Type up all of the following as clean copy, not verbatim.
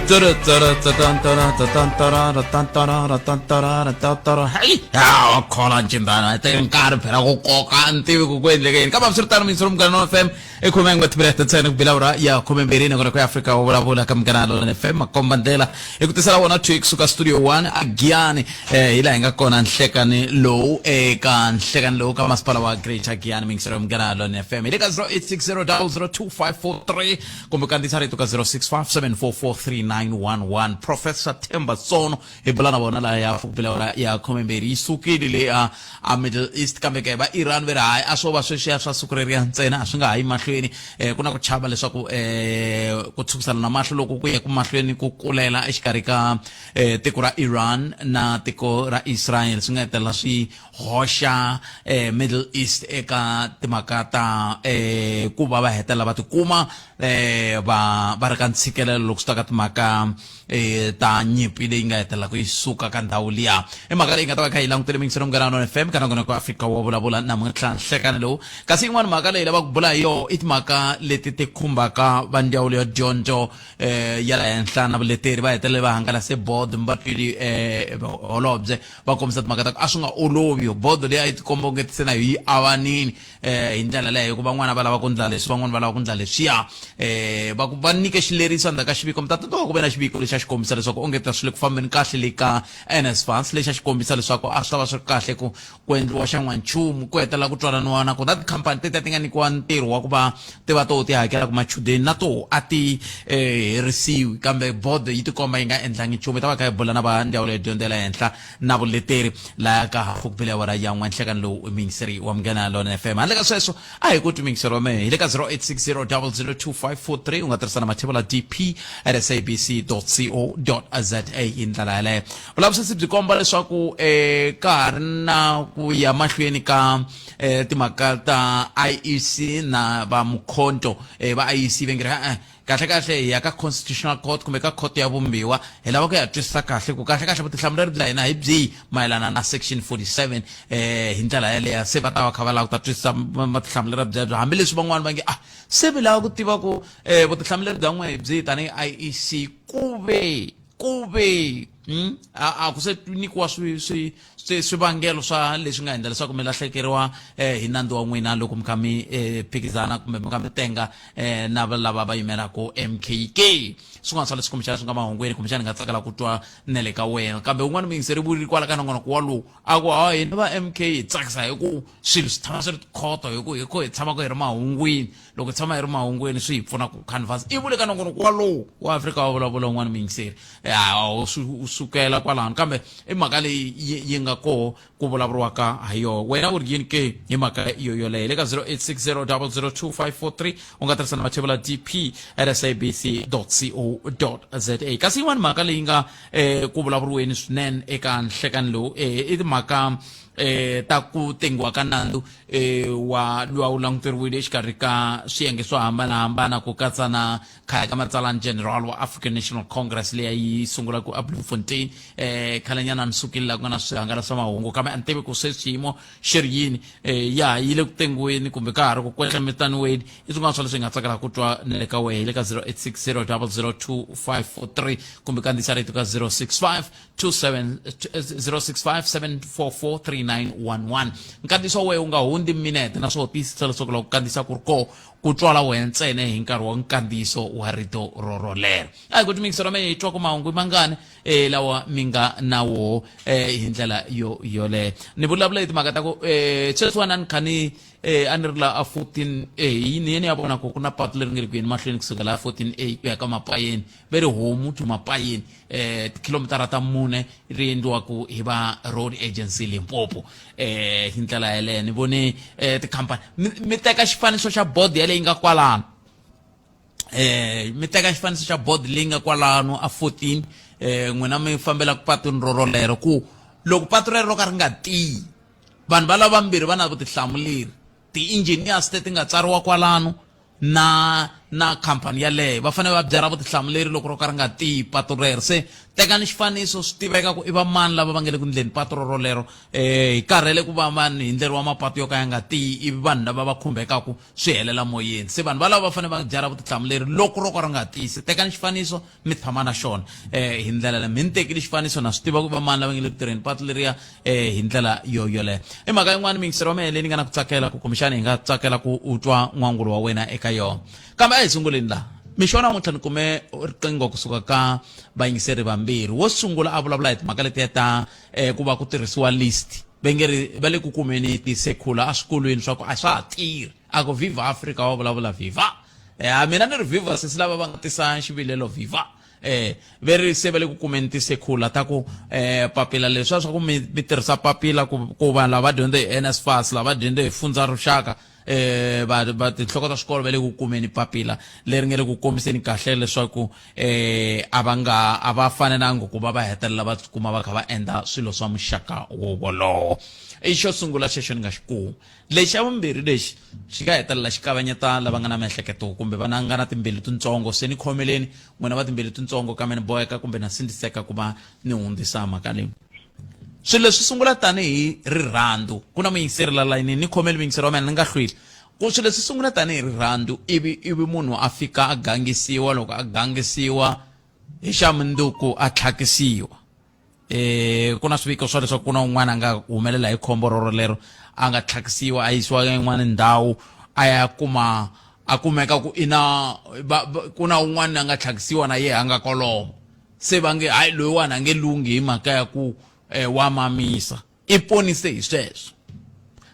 Hey, ya khola njindana tenkar phela kukoka antiwe kukwendlekeni kama msirtana minsuru mgana FM ekhuluma ngwetibelete tsene kubilawura ya khumembeleni ngona ku Afrika Vulavula kamganalo FM makombandela ekutisala wona tweak suka studio 1 Giyani ila ingakona nhlekani low eka nhlekani low kama spala wa Greater Giyani minsuru mgana FM ileka 0860002543 kumbe kandisari tuka 0657443911 Prof Themba Sono ebulana bona la ya fubilawura ya khumembeli isukile a Middle East kambe ke ba Iran vera hayi asoba sweshiya swa sukureria ntsena aswinga hayi mahlweni kuna ku chava leswaku ku tshukisana na mahlo loko ku ya ku mahlweni ku kulela exikarhi ka tiko ra Iran na tiko ra Israel swi nga hetelela swi hoxa Middle East eka timhaka ta ku va va hetelela va tikuma va ri ka ntshikelelo loko swi ta ka timhaka ta nyimpi leyi nga hetelela ku yi suka ka ndhawu liya mhaka leyi nga ta va kha yi langutele mingisero mugana FM kana ngona ku Afrika wa vulavula namuntlha nhlekani lowu kasi yin'wana mhaka leyi lava ku bula hi yo i timhaka leti ti khumbaka va ndzawulo ya dyondzo ya la henhla na vuleteri va hetelela va hangalase board mbatwili holobye va kombisa timhaka ta ku a swi nga olovi board leyi a yi tikomba ungetise na yi avanini hi ndlela leyo ku van'wana va lava ku ndla leswi van'wana va lava ku ndla leswiya va nyike xileriso endzhaku ka xiviko mtata to ku ve na xiviko lexi a xi kombisa leswaku ongeta swi le ku fambeni kahle le ka NSFAS lexi a xi kombisa leswaku a swi ta va swi ri kahle ku endliwa xa n'wanchumu ku hetelela ku twananiwa na ku na tikhampani teti ti nga nyikiwa ntirho wa ku va ti va to ti hakela ku machudeni na to a ti herisiwi kambe board yi tikomba yi nga endlangi nchumu ta va kha yi bula na va ndzawulo ya dyondzo ya le henhla na vuleteri laya ka hafukubile wara ya n'wanhlekani lowu mingiseri wa Mugana FM handle ka sweswo a hi ku twi mingiseri wa mehe hi le ka 0860002543 u nga tirhisana mathebula dp@sabc.co.za hi ndlela yaleyo vulavisisi byi komba leswaku ka ha ri na ku ya mahlweni ka timhaka ta IEC na va mukhonto va IEC vengira kahle ya ka constitutional court kumbe ka court ya vumbiwa hi lava ku ya twisisa kahle ku kahle vutihlamuleri bya hina hi byi mayelana na section 47 hi ndlela yaleyo se va ta va kha va lava ku ta twisisa vutihlamuleri byebyo hambileswi van'wana va nge se vi lava ku tiva ku vutihlamuleri bya n'we hi byi tanihi IEC ku ve a ku se nikiwa swivangelo swa leswi nga endla leswaku mi lahlekeriwa hi nandzu wa n'wina loko mi kha mi phikizana kumbe mi kha mi tenga na lava va yimelaka MKK swin'wana swa leswi kumbexana swi nga mahungweni kumbexana ni nga tsakela ku twa nele ka wena kambe un'wana mingiseri vuri kwala ka nongonoko wa lowu a ku hina va MK hi tsakisa hi ku swilo swi tshama swi ri khoto hi ku hi tshama ku hi ri mahungwini loko hi tshama hi ri mahungwini swi hi pfuna ku canvas i vule ka nongonoko wa lowu wa Afrika wa vulavula un'wana mingiseri sukela kwalano kambe i mhaka leyi yi nga ko ku vulavuriwaka ha yo wena u ri yini ke hi mhaka yoleyo le ka 0860002543 u nga tirhisana mathebula dp@sabc.co.za kasi yin'wana mhaka leyi nga ku vulavuriweni swinene eka nhlekani lowu i timhaka ta ku tengiwa ka nandzu wa luwa wu languteriwile exikarhi ka swiyenge swo hambanahambana ku katsa na khaya ka matsalani general wa African National Congress leyi yi sungula ku Bloemfontein khalenyana ni sukile la ku nga na swihangalasamahungu kambe a ni tivi ku se xiyimo xi ri yini ya yi le ku tengiweni kumbe ka ha ri ku kwetlembetaniweni i swin'wana swa leswi hi nga tsakela ku twa na le ka wehe le ka 0860002543 kumbe kandziyisa rito ka 0657443911 nkandziyiso wehe u nga hundzi minete naswona tiyisisa leswaku loko kandziyisa ku ri ko ku twala wena ntsena hi nkarhi wa nkandziyiso wa rito rorolero a hi ku timingisero me hi twa ku mahungu mangani lawa mi nga na wo hi ndlela yoleyo ni vulavula hi timhaka ta ku sweswiwana ni kha ni a ni ri la a 14A yini ya vona ku na patu leri nga ri ku yeni mahlweni kusukela a 14A ku ya ka mapayeni ve ri homu to mapayeni tikhilomitara ta 4 ri endliwaku hi va road agency Limpopo hi ndlela yaleyo ni vone tikhampani mi teka xifaniso xa board yaleyi nga kwalano mi teka xifaniso xa board leyi nga kwalano a 14 n'wina mi fambela ku patwini rorolero ku loko patu rero ka ri nga tiyi vanhu valava vambirhi va na vutihlamuleri ti-engineers ti nga tsariwa kwalano na na khampani yaleyo va fanele va byela vutihlamuleri loko ro ka ri nga tiyi patu rero. Se tekani xifaniso swi tiveka ku i va mani lava va nga le ku ndleni patu rorolero hi karhele ku va mani hi ndlela wa mapatu yo ka ya nga tiyi ivi vanhu lava va khumbekaku swi helela moyeni. Se vanhu valava va fanele va byela vutihlamuleri loko ro ka ri nga tiyi. Se tekani xifaniso mi tshama na xona hi ndlela leyi mi ni tekile xifaniso na swi tiva ku va mani lava nga le ku tirheni patu leriya hi ndlela yoleyo. I mhaka yin'wana mingiseri wa mehe leyi ni nga na ku tsakela ku kumbexana hi nga tsakela ku u twa n'wangulo wa wena eka yona. Kambe a hi sunguleni laha mixo namuntlha ni kume riqingho kusuka ka vayingiseri vambirhi. Wo sungula a vulavula hi timhaka letiya ta ku va ku tirhisiwa list va le ku kumeni tisekhula eswikolweni swa ku a swa ha tirhi a ku viva Afrika wa vulavula viva mina ni ri viva sesi lava va nga tisa xivilelo viva veri se va le ku kumeni tisekhula ta ku papila leswiya swa ku mi tirhisa papila ku vanhu lava dyondze hi NSFAS lava dyondze hi fundza rixaka va tinhloko ta swikolo va le ku kumeni papila leri nga le ku kombiseni kahle leswaku a va fanelanga ku va hetelela va kuma va kha va endla swilo swa muxaka wolowo. I xo sungula xexo ni nga xi kumi. Lexi xa vumbirhi lexi xi nga hetelela xi kavanyeta lava nga na miehleketo kumbe vana nga na timbilu tintsongo. Se ni khomeleni n'wina va timbilu tintsongo kambe ni boheka kumbe na sindziseka ku va ni hundzisa mhaka leyi. Swilo leswi sungula tanihi rirhandzu ku na muyingiseri la layini ni khomeli muyingiseri wa mina ni nga hlwili ku swilo leswi sungula tanihi rirhandzu ivi munhu a fika a gangisiwa loko a gangisiwa hi xa munduku a tlhakisiwa. Ku na swiviko swa leswaku ku na un'wana a nga humelela hi khombo rorolero a nga tlhakisiwa a yisiwa yin'wana ndhawu a ya a kumeka ku ku na un'wana a nga tlhakisiwa na ye a nga kolomo. Se va nge hayi loyiwani a nge lunghi hi mhaka ya ku wa mamisa i ponise hi sweswo.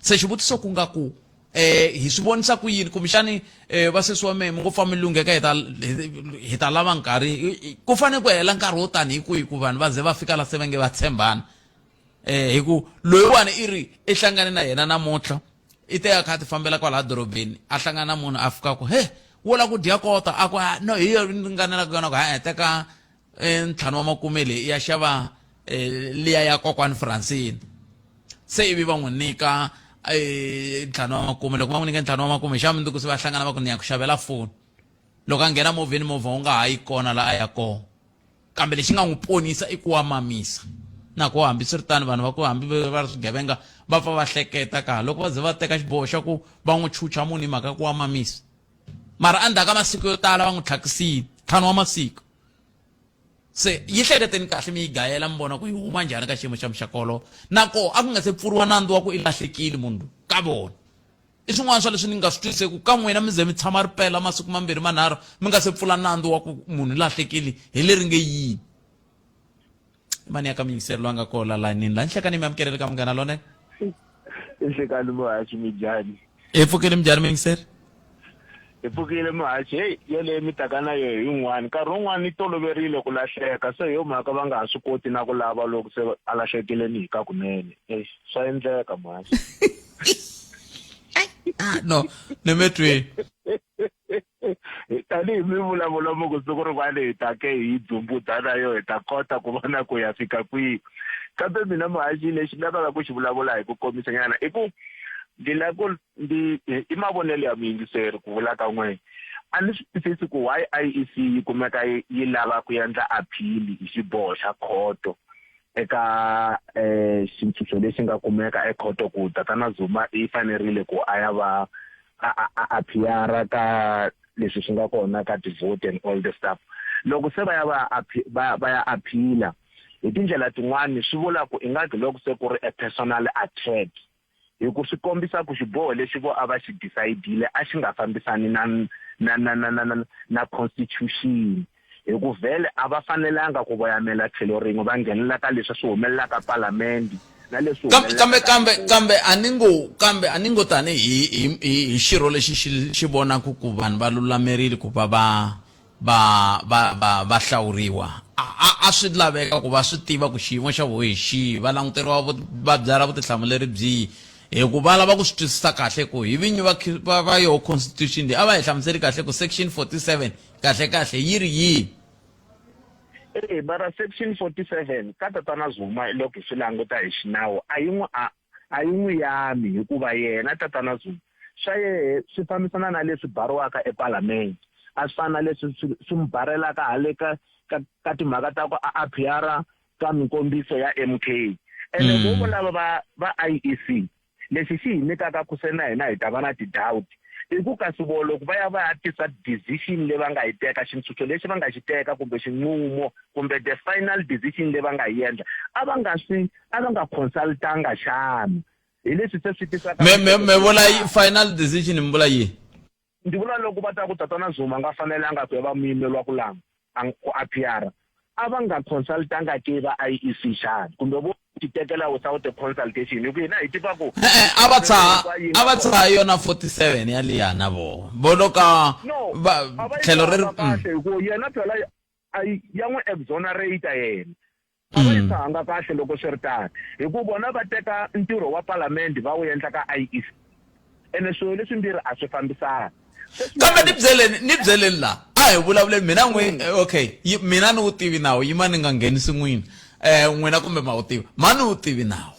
Se xivutiso ku nga ku hi swi vonisa ku yini kumbexani vasesi wa mehe mi ngo famba mi lungheka hi ta lava nkarhi ku fanele ku hela nkarhi wo tani hi kwihi ku vanhu va ze va fika la se va nge va tshembana hi ku loyiwani i ri i hlangane na yena namuntlha i te a kha ti fambela kwala dorobeni a hlangana na munhu a fika ku wo la ku dya kota a ku no hi yo ringanelaka yona ku teka ntlhanu wa makume leyi ya xava liya ya kokwani Francine. Se ivi va n'wi nyika ntlhanu wa makume loko va n'wi nyika ntlhanu wa makume xa mundzuku se va hlangana va ku ni ya ku xavela foni loko a nghena movheni movha wu nga ha yi kona la a ya kona kambe lexi nga n'wi ponisa i ku wa mamisa na ku hambi swi ri tani vanhu va ku hambi va ri swigevenga va pfa va hleketa ka loko va ze va teka xiboho xa ku va n'wi chucha munhu hi mhaka ku wa mamisa mara endzhaku ka masiku yo tala va n'wi tlhakisile ntlhanu wa masiku. Se yi hleketeni kahle mi yi gayela mi vona ku yi huma njhani ka xiyimo xa muxakolo nako a ku nga se pfuriwa nandzu wa ku i lahlekile munhu ka vona. I swin'wana swa leswi ni nga swi twiseki ka n'wina mi ze mi tshama ri pela masiku mambirhi manharhu mi nga se pfula nandzu wa ku munhu lahlekile hi leri nge yini. Mani ya ka muyingiseri loyi a nga kola layinini la ni hlekani mi amukelele ka munghana lonene. I hlekani muhaxi mi njhani? I pfukile mi njhani muyingiseri? Hi pfukile muhaxi yeleyo mi taka na yo hi yin'wana nkarhi wun'wana ni toloverile ku lahleka se hi yo mhaka va nga ha swi koti na ku lava loko se a lahlekile ni hi ka kunene swa endleka muhaxi. No ni me tweni tanihi mi vulavula mo kusuku rin'wana hi take hi dzumbudza na yo hi ta kota ku vona ku ya fika kwihi kambe mina muhaxi lexi lavaka ku xi vulavula hi ku komisanyana i ku i mavonelo ya muyingiseri ku vula ka n'wina a ni swi twisisi ku why IEC yi kumeka yi lava ku endla appeal hi xiboho xa khoto eka xitshunxo lexi nga kumeka ekhoto ku tatana Zuma i fanerile ku a ya va appeara ka leswi swi nga kona ka ti-vote and all the stuff. Loko se va ya appeala hi tindlela tin'wani swi vula ku i nga loko se ku ri a personal attack hi ku swi kombisa ku xiboho lexi vo a va xi decidile a xi nga fambisani na constitution hi ku vhele a va fanelanga ku voyamela tlhelo rin'we va nghenelela ka leswi swi humelelaka palamende na leswi kambe a ni ngo tani hi xirho lexi xi vonaka ku vanhu va lulamerile ku va hlawuriwa a swi laveka ku va swi tiva ku xiyimo xa vo hi xihi va languteriwa va byala vutihlamuleri byihi hi ku va lava ku swi twisisa kahle ku hi vinyi va yo constitution leyi a va hi hlamuseri kahle ku section 47 kahle yi ri yihi. Bara section 47 ka tatana Zuma loko swi languta hi xinawu a yi n'wi yami hikuva yena tatana Zuma swa yehe swi fambisana na leswi bariwaka epalamende asifana leswi swimbarela ka haleka ka timhaka ta ku aphiara ka mikombiso ya MK ene vo lava va IEC leswi xi nyikaka ku sena hina hi ta va na ti-doubt i ku kasi loko va ya tisa decision leyi va nga yi teka xitshunxo lexi va nga xi teka kumbe xinqumo kumbe the final decision leyi va nga yi endla a va nga consultanga xana hi leswi se swi tisaka me vula yi final decision mi vula yi ndi vula loko va ta ku tatana Zuma nga fanelanga ku va muyimeri wa ku lama ku aphiara a va nga consultanga ke va IEC xana kumbe vo ti tekela without the consultation hi ku hina hi tiva ku a va tsha yona 47 ya liyana vo loka tlhelo ri kahle ku yena phela ya n'wi exonerate yena a va yi tshanga kahle loko swi ri tani hi ku vona va teka ntirho wa parliament va wu endla ka IEC ene swilo leswimbirhi a swi fambisana kambe ni byeleni la a hi vulavuleni mina okay mina ni wu tivi nawu yima ni nga nghenisi n'wini n'wina kumbe ma wu tivi mani wu tivi nawu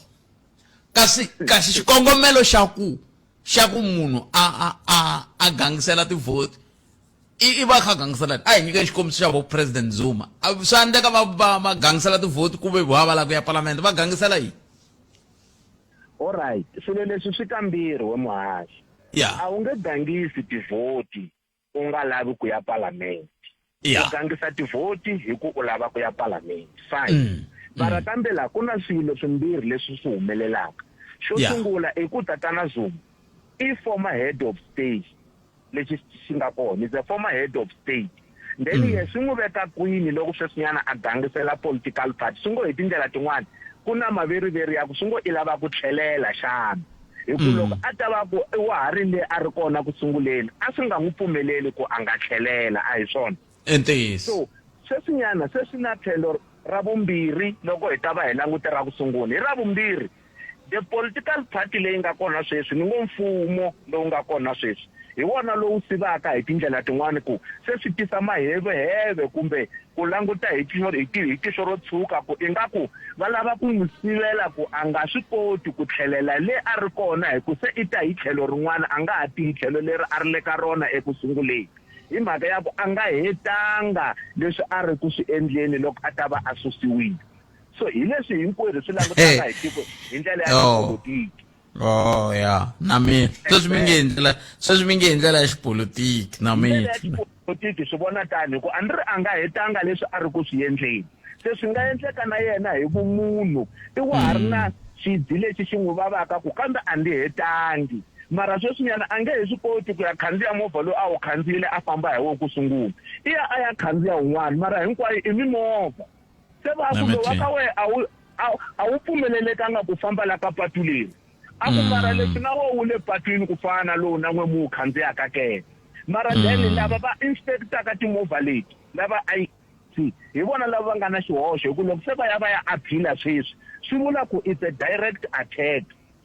kasi xikongomelo xa ku munhu a gangisela tivhoti i va kha gangisela a hi nyika xikombiso xa vo president Zuma swi endleka va gangisela tivhoti kumbe va lava ku ya palamende va gangisela yini alright swilo leswi swi kambirhi we muhaxi a wu nge gangisi tivhoti u nga lavi ku ya palamende u gangisa tivhoti hi ku u lava ku ya palamende fine mara kambe la ku na swilo swimbirhi leswi swi humelelaka xo sungula i ku tatana Zuma i former head of state lexi xi nga kona is a former head of state then swi n'wi veka kwini loko sweswinyana a gangisela political party swi ngo hi tindlela tin'wana ku na maveriveri ya ku swi ngo i lava ku tlhelela xana hi ku loko a ta va ku wa ha ri le a ri kona ku sunguleni a swi nga n'wi pfumeleli ku a nga tlhelela a hi swona so sweswinyana se swi na tlhelo ra vumbirhi loko hi ta va hi langutela ku sungula hi ra vumbirhi the political party leyi nga kona sweswi ni ngo mfumo lowu nga kona sweswi hi wona lowu sivaka hi tindlela tin'wana ku se swi tisa maheveheve kumbe ku languta hi tixo ro tshuka ku ingaku va lava ku n'wi sivela ku a nga swi koti ku tlhelela le a ri kona hi ku se i ta hi tlhelo rin'wana a nga ha ti hi tlhelo leri a ri le ka rona ekusunguleni hi mhaka ya ku a nga hetanga leswi a ri ku swi endleni loko a ta va a susiwile so hi leswi hinkwerhu swi langutaka hi tiko hi ndlela ya politiki na mina sweswi mi nge hi ndlela ya xipolitiki na mina politiki swi vona tani hi ku a nga hetanga leswi a ri ku swi endleni se swi nga endleka na yena hi vumunhu i wa ha ri na xidzi lexi xi n'wi vavaka ku kambe a ndi hetangi mara sweswinyana a nge he swi koti ku ya khandziya movha lowu a wu khandziyile a famba hi wona ku sungula i ya a ya khandziya wun'wana mara hinkwayo i mimovha se va ku lowa ka wena a wu pfumelelekanga ku famba la ka patu leri a ku mara leswi na wo wu le patwini ku fana na lowu na n'we mu wu khandziyaka ke mara then lava va inspectaka timovha leti lava IEC hi vona lava va nga na xihoxo hi ku loko se va ya aphila sweswi swi vula ku it's a direct attack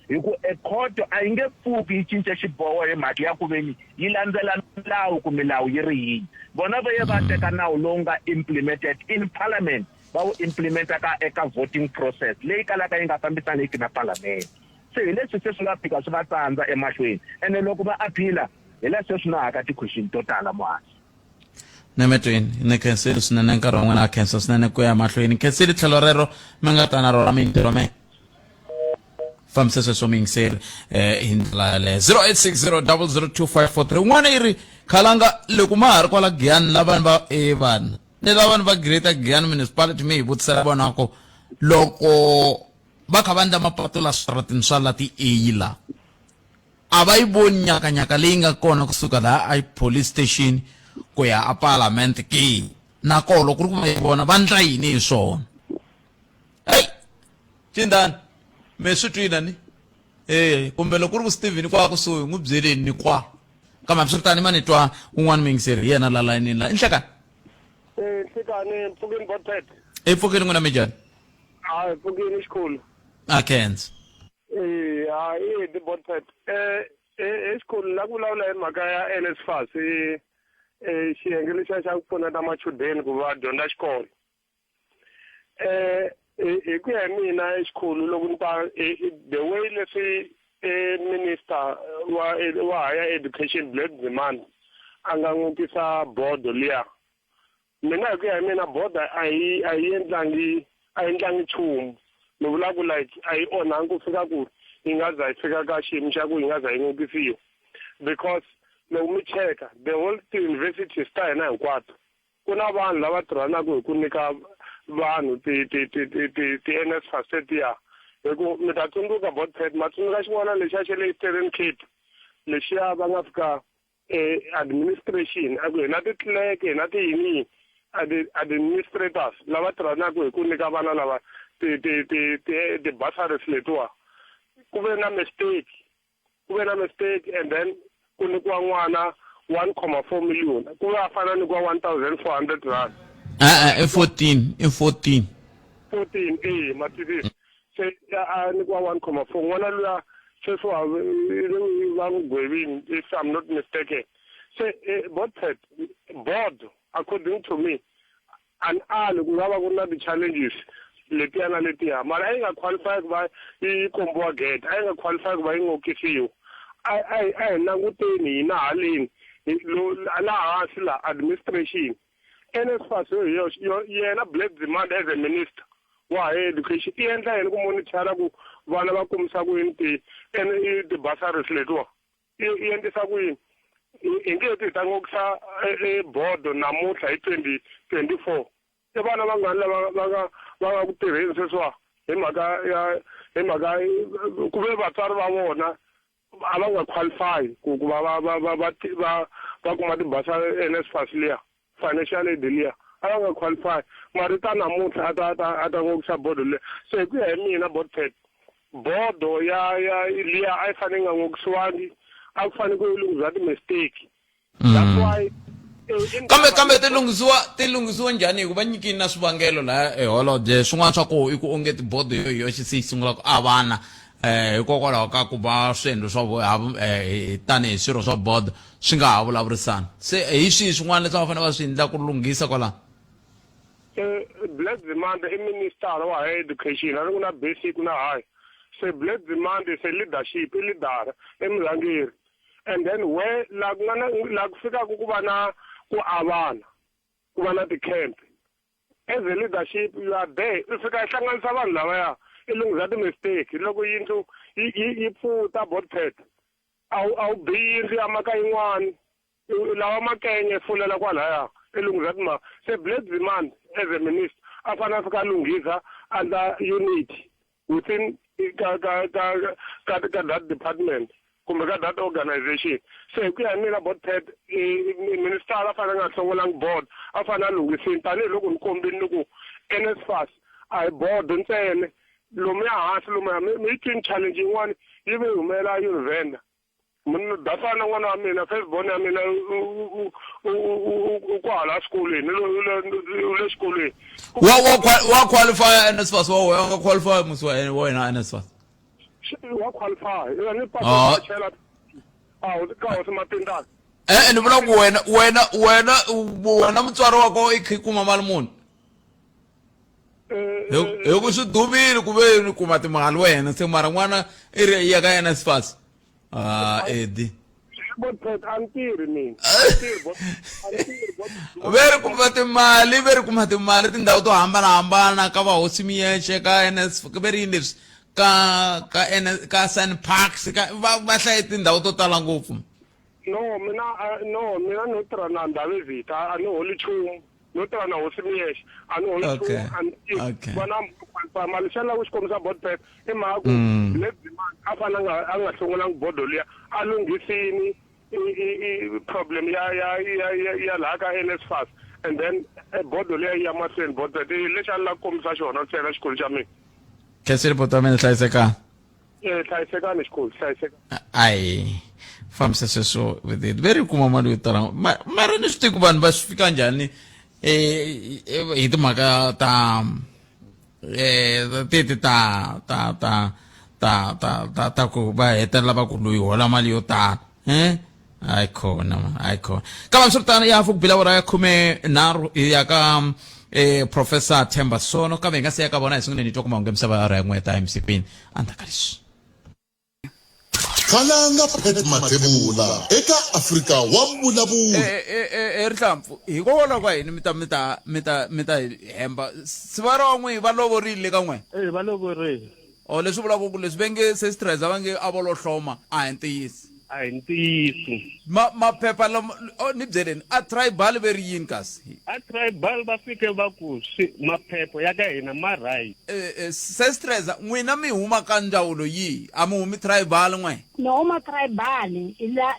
hi ku ekhoto a yi nge pfuki yi cince xiboho hi mhaka ya ku veni yi landzela milawu ku milawu yi ri yini vona va ye va teka nawu lowu nga implemented in parliament va wu implementa eka voting process leyi kalaka yi nga fambisaniki na parliament se hi leswi se swi nga fika swi va tsandza emahlweni ene loko va aphila hi leswi swi na haka ti-question to tala muhasi nemetweni ni khenseli swinene nkarhi wun'wana a khensa swinene ku ya mahlweni khenseli tlhelo rero mi nga ta na rona mintirho me fambisa sweswo miyingiseri hi ndlela yaleyo 0860002543 n'wana yi ri khalanga loko ma ha ri kwala Giyani lavani va vanhu ni lavani va Greater Giyani municipality mi hi vutisela vonako loko va kha va endla mapatu la swiratini swa la ti-A a va yi voni nyakanyaka leyi nga kona kusuka laha a police station ku ya a parliament ke nakona loko ku ri ku va yi vona va ndla yini hi swona cindani me swi twina ni kumbe loko ku ri ku Steven kwa kusuhi n'wi byeleni ni kwa kambe swi tani ma ni twa un'wana miyingiseri hi yena la layinini la inhlekani Mpfukeni Botet empfukeni n'wina mi njhani Mpfukeni xikulu khensa the Botet exikhulu la ku vulavula hi mhaka ya NSFAS xiyenge lexiya xa ku pfuneta machudeni ku va dyondza xikolo hi ku ya hi mina exikhulu loko ni ta the way leswi minister wa higher education Black Zimani anga ngukisa board liya mina ku ya mina board ayendlangi chumu Vulavula ayi ona ngufika ku ingaza ifika ka xiyimo xa ku ingaza ingukisiyo because loko mi cheka the whole university sta hina hinkwato ku na vanhu lava tirhanaka hi ku nyika vanhu ti NSFAS tiya hi ku mi ta tsundzuka board matsundzuka xin'wana lexiya xa le Eastern Cape lexiya va nga fika administration a ku hi na titleleke hi na tiyini administrators lava tirhanaka hi ku nyika vana lava ti bursaries letiwa ku ve na mistake and then ku nyikiwa n'wana 1.4 million ku ve a fana nyikiwa 1,400 rand 14 mativisi se a nyikiwa 1.4 n'wana luya sweswiwa va n'wi if I'm not mistaken se board according to me an ali ku nga va ku na ti-challenges letiya mara a yi nga qualify ku va yi kombiwa gate a yi nga qualify ku va yi ngokisiwa a hi languteni hina haleni laha hansi la administration NSFAS yena Black Demand as a minister wa higher education i endla yini ku monitora ku vana va kumisa ku yini ti-bursaries letiwa i endlisa ku yini hi nge ti ta ngokisa board namuntlha hi 2024 i vana vangani lava va nga ku tirheni sweswiwa hi mhaka ku ve vatswari va vona a va nga qualify ku va kuma tibasa NSFAS liya financial aid liya a va nga qualify mara ta namuntlha a ta ngokisa board liya so hi ku ya hi mina bodo ya liya a yi fanele nga ngokisiwangi a ku fanele ku lunghisiwa ti-mistake that's why kambe tilungisiwa njhani hikuva nyikini na swivangelo la holobye swin'wana swa koho i ku onge tibodo yoxe se yi sungula ku avana hikokwalaho ka ku va swiendlo swa tanihi swirho swa board swi nga ha vulavurisana se hi swihi swin'wana leswi va fanele va swi endla ku lunghisa kwalaho Black Demand i minister wa higher education a ri ku na basic na high se Black Demand is a leadership i leader emurhangeri and then where la ku fika ku va na ku avana ku va na ti-camp as a leadership you are there i fika i hlanganisa vanhu lavaya i lunghisa ti-mistake loko yindlu yi pfuta board a wu bihi yindlu ya maka yin'wana lawa makenye fulela kwalaya i lunghisa timhaka se Black Demand as a minister a fanele a fika lunghisa under unit within that department kumbe ka that organization se ku ya mina board minister a fanele nga hlongolangi board a fanele a lunghisini tanihiloko ni kombini ni ku NSFAS a hi board ntsene lomuya hansi lomuya mi yi twini challenge yin'wana yi ve humela yunivenda dasana n'wana wa mina firstborn ya mina u kwahala xikolweni u le xikolweni wa qualify NSFAS wa nga qualify musi wa wena NSFAS wa qualify ni papa chela ka hosi matindana ni vula ku wena mutswari wako i kuma mali muni hi ku swi dumile ku ve ni kuma timali wena se mara n'wana i ri ya ka NSFAS Edi veri kuma timali tindhawu to hambanahambana ka vahosi Muyexe ka NSFAS veri yini leswi ka Sun Parks va hlaye tindhawu to tala ngopfu mina no tirha na ndhawu vita a ni holi chumu no tirha na hosi Muyexe a ni holi chumu vana mali xa lava xikomisa board i mhaka ku Black Demand a fanele a nga hlongolangi bodo liya a lunghisini problem ya laha ka NSFAS and then bodo liya yi ya mahlweni board lexi a ni lava ku kombisa xona ntsena xikolo xa mina khensini poto mina hlayisekanga hlayisekani xikolo hlayisekani ayi fambisa sweswo with it veri kuma mali yo tala mara ni swi tivi ku vanhu va swi fika njhani hi timhaka ta ku va hetelela va ku loyi hola mali yo tala hayi khona kambe swi ri tano ya fuku Vulavula ya 13 ya ka Professor Themba Sono kambe hi nga se ya ka vona hi sungule ni twa ku mahungu ya misava ya ra ya n'we ta emisipeni a ndzhaku ka leswi Khalanga Pet Matebula eka Afrika wa Vulavula. Rihlampfu hi kona kwa yini mita hemba sivara n'we va lovorile ka n'we va lovorile o leswi vulaka ku leswi venge se stress va nge a vo lo hloma a hi ntiyisi a hi ntiyiso maphepha lama ni byeleni a tribal veri yini kasi a tribal va fike va ku maphepha ya ka hina ma right se stress n'wina mi huma ka ndzawulo yihi a mi humi tribal n'we no ma tribal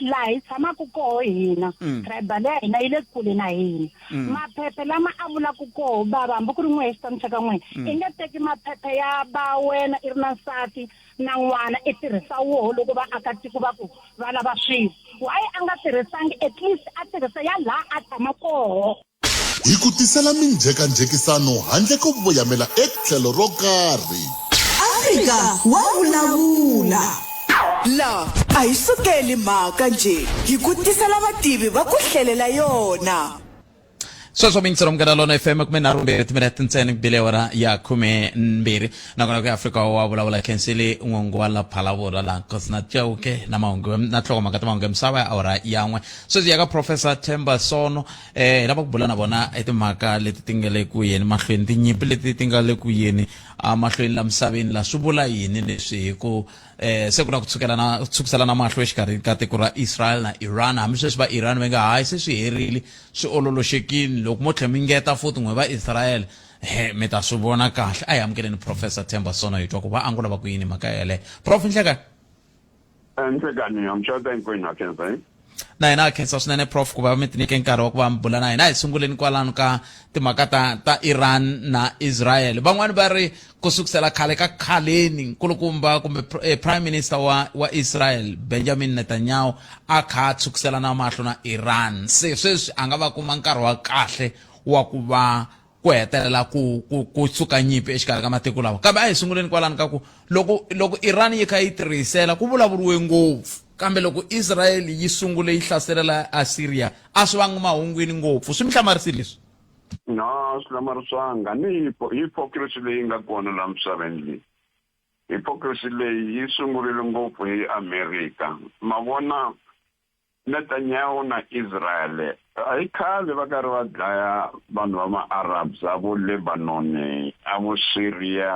laha hi tshamaka koho hina tribal ya hina yi le kule na hina maphepha lama a vulaka koho bava hambi ku ri n'we hi xitanisaka n'we i nge teki maphepha ya ba wena i ri na nsati na n'wana i tirhisa woho loko vaakatiko va ku va lava swilo why a nga tirhisangi at least a tirhisa ya laha a tshama koho Hi ku tisela minjhekanjhekisano handle ko voyamela etlhelo ro karhi. Afrika wa vulavula. La a hi sukeli mhaka nje hi ku tisela vativi va ku hlelela yona. sweswo mintsiro mkana lona FM kume narumbere timinete ntsena kubelewara ya kume mbiri nakona kwa Afrika wa Vulavula kensili ngongwala phalavora la kosna tjauke na maungu na tlhogo makata maungu msaba awara yangwe so ya ka Professor Themba Sono laba kubula na bona etimhaka leti tingale ku yeni mahlweni tinyipi leti tingale ku yeni mahlweni la msabeni la subula yini leswi ku se kuna kutsukisela na mahlo exikarhi ka tiko ra Israel na Iran hambi sweswi va Iran va nga hayi se swi herile swi ololoxekile loko mo tlhe mi ngeta futhi n'we va Israel mi ta swi vona kahle a hi amukeleni Professor Themba Sono hi twa ku va angula va ku yini mhaka yeleyo Prof Nhleka Nhlekani I'm sure thank you na kenza na hina khensa swinene Prof ku va mi tinike nkarhi wa ku va mi bula na hina hi sunguleni kwalano ka timhaka ta Iran na Israel van'wani va ri kusukisela khale ka khaleni nkulukumba kumbe Prime Minister wa Israel Benjamin Netanyahu a kha tsukisela na mahlo na Iran se sweswi a nga va kuma nkarhi wa kahle wa ku va ku hetelela ku tsuka nyipi exikarhi ka matiko lawa kambe a hi sunguleni kwalano ka ku loko Iran yi kha yi tirhisela ku vulavuriwe ngopfu kambe loko Israel yi sungule yi hlaselela Assyria a swi vangi mahungwini ngopfu swi mi hlamarisile leswi no slamariswanga ni hypocrisy leyi nga kona la misaveni leyi hypocrisy leyi yi sungurile ngopfu hi America ma vona Netanyahu na Israel ai khale va karhi va dlaya vanhu va ma-Arabs avo Lebanon avo Syria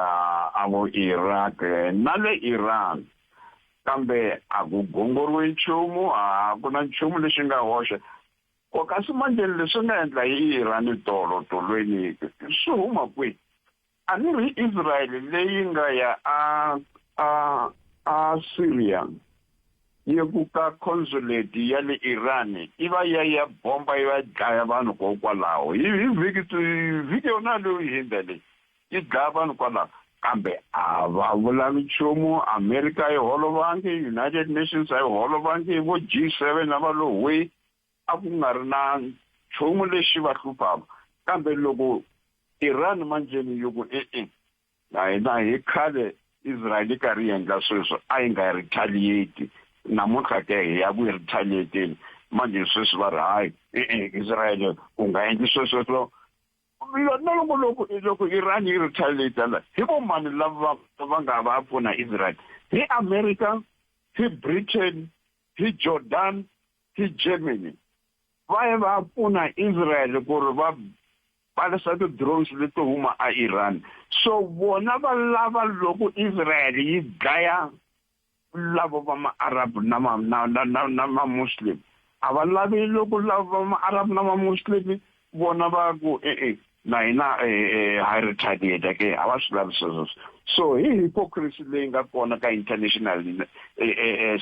avo Iraq na le Iran kambe a ku gongoriwe nchumu a ku na nchumu lexi nga hoxa ko kasi manjeni leswi nga endla hi Iran tolweni swi huma kwihi a ni ri Israel leyi nga ya a Syria yi ku ka consulate ya le Iran iva ya bomba yi va dlaya vanhu kokwalaho hi vhiki yona leyi hinda leyi yi dlaya vanhu kwalaho kambe a va vulavi nchumu America yi holovangi United Nations yi holovangi vo G7 na va lowi a ku nga ri na nchumu lexi va hluphaka kambe loko Iran manjeni yi ku na hi khale Israel yi karhi yi endla sweswo a yi nga retaliate namuntlha ke hi ya ku retaliate manje sweswi va ri hayi Israel ku nga endli sweswo loko Iran yi retaliate la hi vo mani lava va nga va pfuna Israel hi America hi Britain hi Jordan hi Germany va pfuna Israel ku ri va balesa ti drones leti huma a Iran so vona va lava loko Israel yi dlaya lavo va ma-Arab na ma-Muslim a va lavi loko lavo va ma-Arab na ma-Muslim vona va ku na hina hi retaliate ke a va swi lavi sweswo so hi hypocrisy leyi nga kona ka international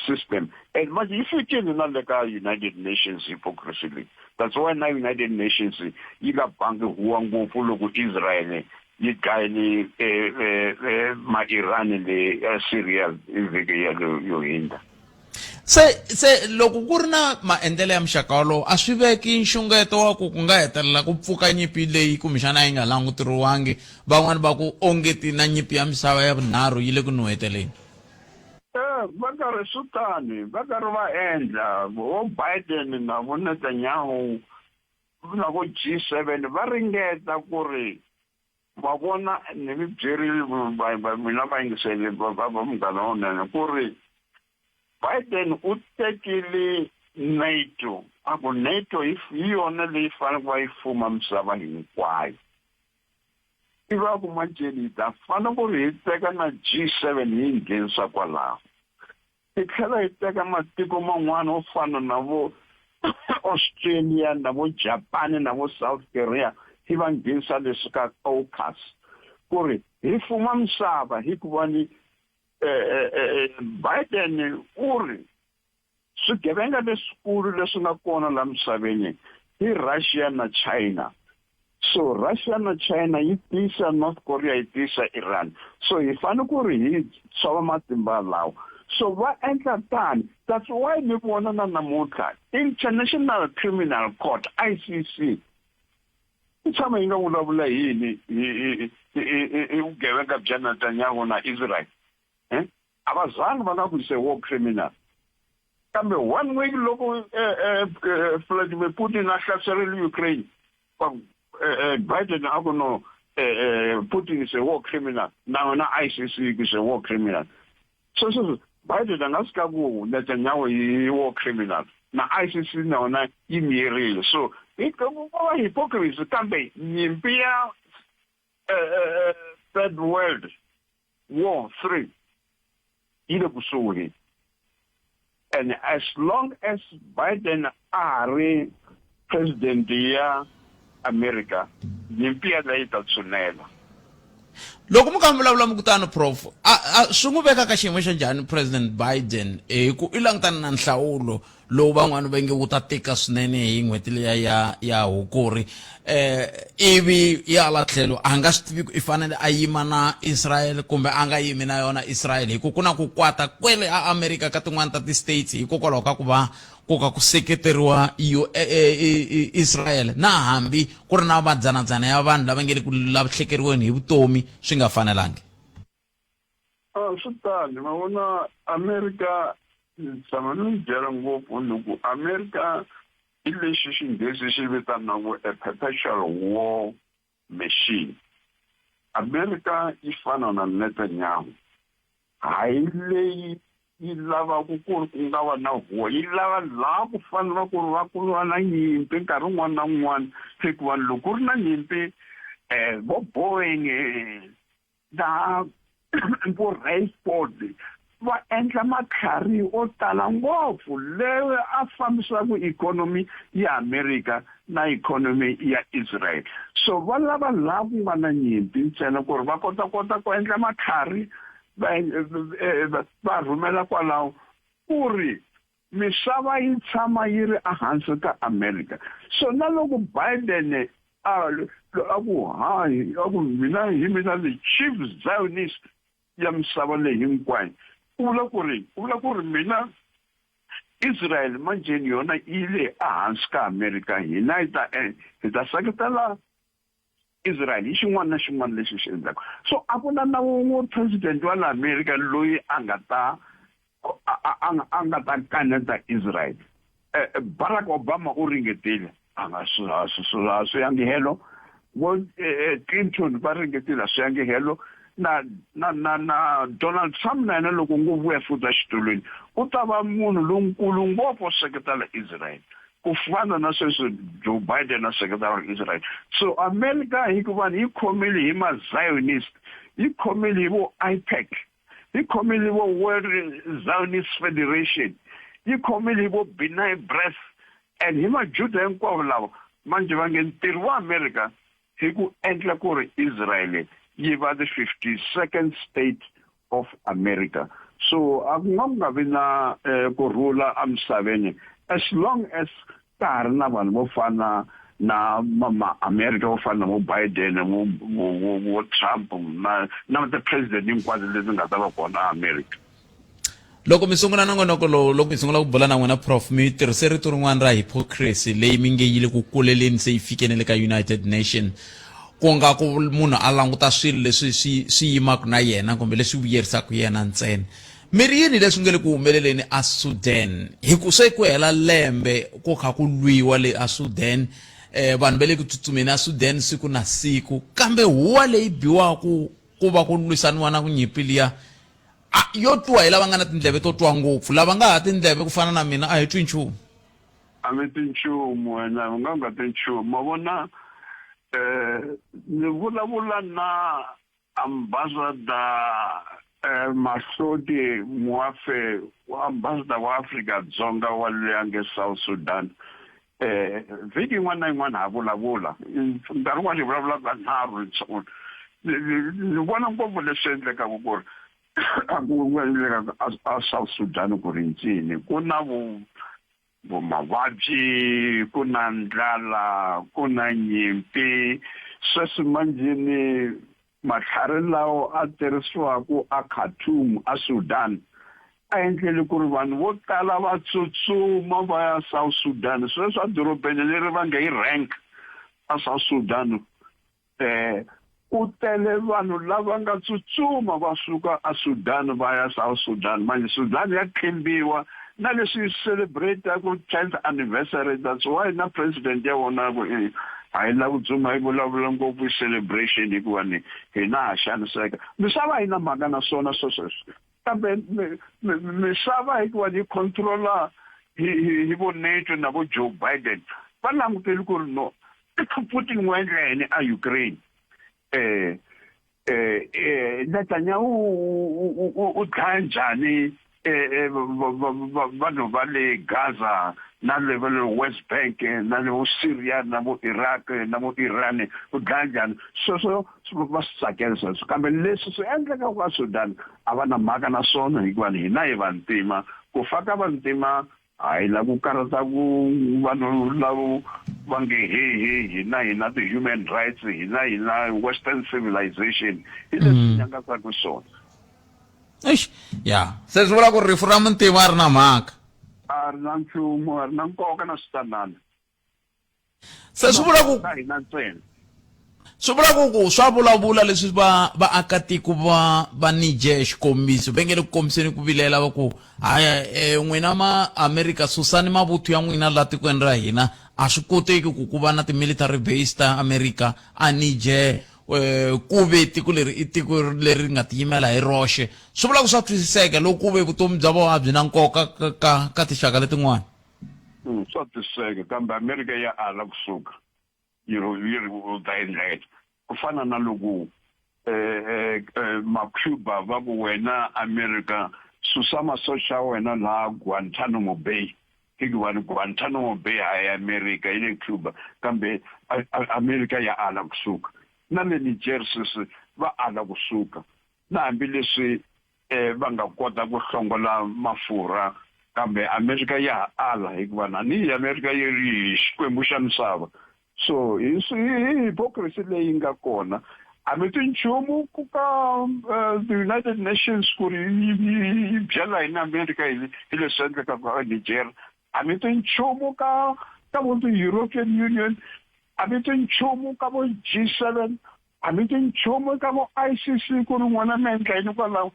system and manje yi fikile na le ka United Nations hypocrisy leyi that's why na United Nations yi nga bangi huwa ngopfu loko Israel yi dlayile ma-Iran le Syria ivhiki yo hinda se loko ku ri na maendlelo ya muxaka wolowo a swi veki nxungeto wa ku nga hetelela ku pfuka nyimpi leyi kumbexana yi nga languteriwangi van'wani va ku ongeti na nyimpi ya misava ya vunharhu yi le ku nuheteleni va karhi swi tani va karhi va endla vo Biden na vo Netanyahu na vo G7 va ringeta ku ri va vona ni mi byerile mina vayingiseri va munghana wunene ku ri Biden u tekile NATO ako NATO yi yona leyi fanele va yi fuma misava hinkwayo iva ku manjeni ta fanele ku ri hi teka na G7 yi nghenisa kwalaho hi tlhela hi teka matiko man'wana o fana na vo Australia na vo Japan na vo South Korea hi va nghenisa leswi ka AUKUS ku ri hi fuma misava hi ku va ni Biden u ri swigevenga leswikulu leswi nga kona la misaveni hi Russia na China. So Russia na China yi tisa North Korea yi tisa Iran. So hi fanele ku ri hi tshova matimba lawa. So va endla tani. That's why mi vona na namuntlha International Criminal Court ICC yi tshama yi nga vulavula yini hi vugevenga bya Netanyahu na Israel. Abazange va nga ku se war criminal. Kambe 1 week loko Vladimir Putin a hlaserile Ukraine Biden a ku no Putin is a war criminal now na ICC is a war criminal. So Biden anga ska ku Netanyahu yi war criminal na ICC na ona yi miyerile. So it go hypocrisy kambe nyimpi ya Third World War 3 ile kusuhi. And as long as Biden are president ya America, nyimpi ya laita tsunela. Loko muka vulavula mukutano Prof swi n'wi veka ka xiyimo xa njhani President Biden ku i langutana na nhlawulo lowu van'wana va nge wu ta tika swinene hi n'hweti leya ya Hukuri ivi ya la tlhelo a nga swi tivi ku i fanele a yima na Israel kumbe a nga yimi na yona Israel hi ku na ku kwata kwele a America ka tin'wana ta ti-states hikokwalaho ka ku va ku seketeriwa Israel na hambi ku ri na madzanadzana ya vanhu lava nge le ku lahlekeriweni hi vutomi swi nga fanelangi. Swi tani ma vona America tshama ni byela ngopfu loko America i lexi xinghezi xi vitanaku a perpetual war machine. America yi fana na Netanyahu hayi leyi yi lava ku nga va na war yi lava laha ku fanele ku ri va ku va na nyimpi nkarhi wun'wana na wun'wana hikuva loko ku ri na nyimpi vo Boeing na vo Rayford va endla matlhari o tala ngopfu leyi a fambisaku economy ya America na economy ya Israel. So va lava laha ku nga na nyimpi ntsena ku ri va kota ku endla matlhari va rhumela kwalaho ku ri misava yi tshama yi ri ehansi ka America. So na loko Biden aku mina the chief Zionist ya misava leyi hinkwayo u vula ku ri mina Israel manjeni yona yi le ehansi ka America hina hi ta seketela Israel hi xin'wana na xin'wana lexi xi endlaka. So a ku na president wa la America loyi a nga ta kaneta Israel. Barack Obama u ringetile a nga swi yangi helo. Clinton va ringetile swi yangi helo. Na Donald Trump na yena loko ngo vuya futa xitulweni u ta va munhu lonkulu ngopfu seketela Israel ku fana na sweswo Joe Biden na seketela Israel. So America hikuva yi khomile hi ma Zionist yi khomile hi vo IPAC yi khomile hi vo World Zionist Federation yi khomile hi vo B'nai B'rith and hi ma Juda hinkwavo lava manje va nge ntirho wa America hi ku endla ku ri Israel yi va the 52nd state of America. So a nga vi na kurhula emisaveni as long as ka ha ri na vanhu vo fana na America vo fana vo Biden vo Trump na ti-president hinkwato leti nga ta va kona America. Loko mi sungula nongonoko lowu loko mi sungula ku bula na n'wina Prof mi tirhise rito rin'wana ra hypocrisy leyi mi nge yile ku kuleleni se yi fikenele ka United Nations ku nga ku munhu a languta swilo leswi swi yimaka na yena kumbe leswi vuyerisaka yena ntsena. Miri yini leswi nge le ku humeleleni a Sudan hi ku se ku hela lembe ku kha ku lwiwa le a Sudan vanhu va le ku tsutsumeni a Sudan siku na siku kambe huwa leyi biwaku ku va ku lwisaniwa na ku nyimpi liya yo twa hi lava nga na tindleve to twa ngopfu lava nga ha tindleve ku fana na mina a hi twi nchumu a mi ti nchumu wena u nga ti nchumu ma vona ni vulavula na ambassador Mahlodi Muafe ambassador wa Afrika Dzonga wa le nge South Sudan vhiki yin'wana na yin'wana ha vulavula nkarhi wa vulavula ka nharhu ni vona ngopfu leswi endlekaka ku ri a South Sudan ku ri ncini ku na mavabyi ku na ndlala ku na nyimpi sweswi manjini matlhari lawa a tirhisiwaka a Khartoum a Sudan a endlele ku ri vanhu vo tala va tsutsuma va ya South Sudan sweswi a dorobeni leri va nge yi rank a South Sudan ku tele vanhu lava nga tsutsuma va suka a Sudan va ya South Sudan manje Sudan ya khembiwa na leswi celebrate ku 10th anniversary that's why na president ya wona I love Zuma, I vulavula ngopfu celebration hikuva ni hina ha xaniseka misava yi na mhaka na swona sweswo kambe misava hikuva yi controla hi vo NATO na vo Joe Biden va langutele ku ri no Putin n'wi endla yini a Ukraine Netanyahu u dlaya njhani vanhu va le Gaza na le West Bank na le Syria na vo Iraq na vo Iran u dlaya njhani sweswo va swi tsakela sweswo kambe leswi swi endleka ka Sudan a va na mhaka na swona hikuva hina hi vantima ku faka vantima a hi la ku karata ku vanhu lavo va nge hina the-human rights hina Western civilization hi leswi nyangasaka swona ya se swi vula ku rifu ra muntima a ri na mhaka a ri na nchumu a ri na nkoka na switanana se swi vula ku hina ntsena swi vula ku swa vulavula leswi vaakatiko va Niger xikombiso va nge le ku kombiseni ku vilela va ku haya n'wina ma-America susani mavuthu ya n'wina laha tikweni ra hina a swi koteki ku va na ti-military base ta America a Niger ku ve tiko leri i tiko leri nga tiyimela hi roxe swi vula ku swa twisiseka loko ku ve vutomi bya vona byi na nkoka ka tinxaka letin'wana swa twisiseka kambe America ya ala kusuka yi ta endla ku fana na loko ma-Cuba va ku wena America susa masocha ya wena laha Guantanamo Bay hikuva Guantanamo Bay a hi America yi le Cuba kambe America ya ala kusuka na le Niger sweswi va ala kusuka na hambileswi va nga kota ku hlongola mafurha kambe America ya ala hikuva ni America yi ri xikwembu xa misava so hi hypocrisy leyi nga kona a mi ti nchumu ku ka the United Nations ku ri yi byela hina America hi leswi endleka ka Niger a mi ti nchumu ka vo the European Union a mi ti nchumu ka vo G7 a mi ti nchumu ka vo ICC ku ri n'wana mi endla yini kwalaho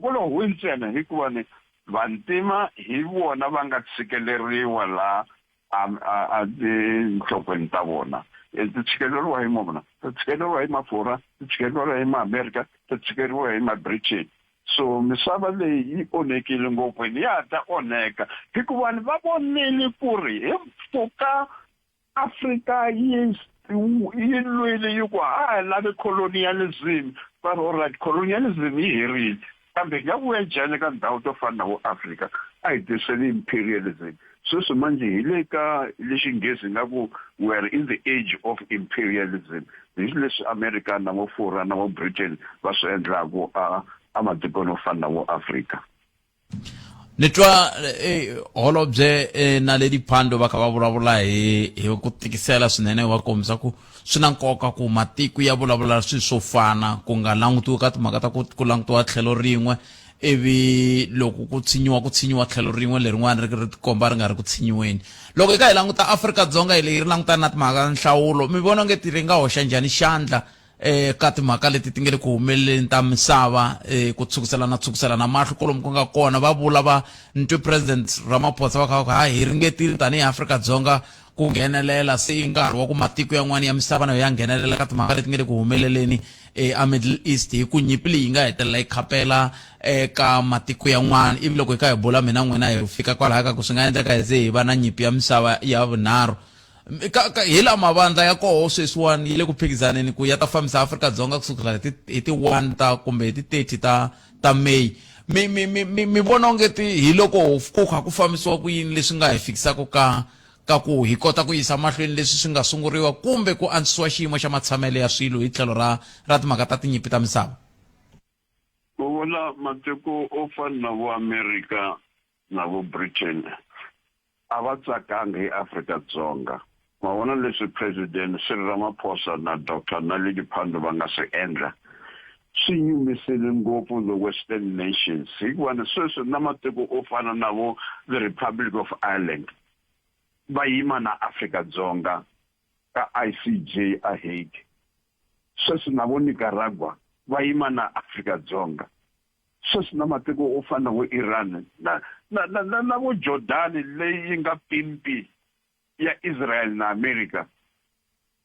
kwalaho ntsena hikuva ni vantima hi vona va nga tshikeleriwa laha a tinhlokweni ta vona ti tshikeleriwa hi mona ti tshikeleriwa hi mafurha ti tshikeleriwa hi ma-America ti tshikeleriwa hi ma-Britain so misava leyi yi onhekile ngopfu ya ta onheka hikuva va vonile ku ri hi mpfhuka Afrika yi lwile yi ku a hi lavi colonialism but alright colonialism yi herile kambe ya vuya njhani ka ndhawu to fana na vo Afrika a hi tiseli imperialism sweswi manje hi le ka lexi Nghezi nga ku we are in the age of imperialism hi leswi America na vo furha na vo Britain va swi endlaku a matikweni yo fana na vo Afrika ni twa holobye na le diphando va kha va vulavula hi ku tikisela swinene va kombisa ku swi na nkoka ku matiko ya vulavula swilo swo fana ku nga langutiwi ka timhaka ta ku langutiwa tlhelo rin'we evi loko ku tshinyiwa tlhelo rin'we lerin'wana ri komba ri nga ri ku tshinyiweni loko hi ka hi languta Afrika-Dzonga hi leyi ri langutana na timhaka nhlawulo mi vona nge ti ri nga hoxa njhani xandla ka timhaka leti ti nge le ku humeleleni ta misava ku tshukisela mahlo kolomu ku nga kona va vula va ntwi president Ramaphosa va kha hi ringetile tanihi Afrika-Dzonga ku nghenelela se nkarhi wa ku matiko yan'wana ya misava nayo ya nghenelela ka timhaka leti nga le ku humeleleni a Middle East hi ku nyimpi leyi nga hetelela yi khapela eka matiko yan'wana ivi loko hi ka hi bula mina n'wina hi fika kwalaha ka ku swi nga endleka hi ze hi va na nyimpi ya misava ya vunharhu hi la mavandla ya koho sweswiwani yi le ku phikizaneni ku ya ta fambisa Afrika-Dzonga kusukela hi ti 1 ta kumbe hi ti 30 ta May mi vona ongeti hi loko ku kha ku fambisiwa ku yini leswi nga hi fikisaka ka ku hi kota ku yisa mahlweni leswi swi nga sunguriwa kumbe ku antswisiwa xiyimo xa matshamelo ya swilo hi tlhelo ra timhaka ta tinyimpi ta misava. U vona matiko o fana na vo America na vo Britain a va tsakanga hi Afrika-Dzonga. Ma vona leswi President Cyril Ramaphosa na Dr. Naledi Pandor va nga swi endla swi nyumisile ngopfu the Western nations hikuva sweswi na matiko o fana na vo the Republic of Ireland va yima na Afrika-Dzonga ka ICJ a Hague. Sweswi na vo Nicaragua va yima na Afrika-Dzonga. Sweswi na matiko o fana vo Iran na vo Jordan leyi nga pimpi ya Israel na America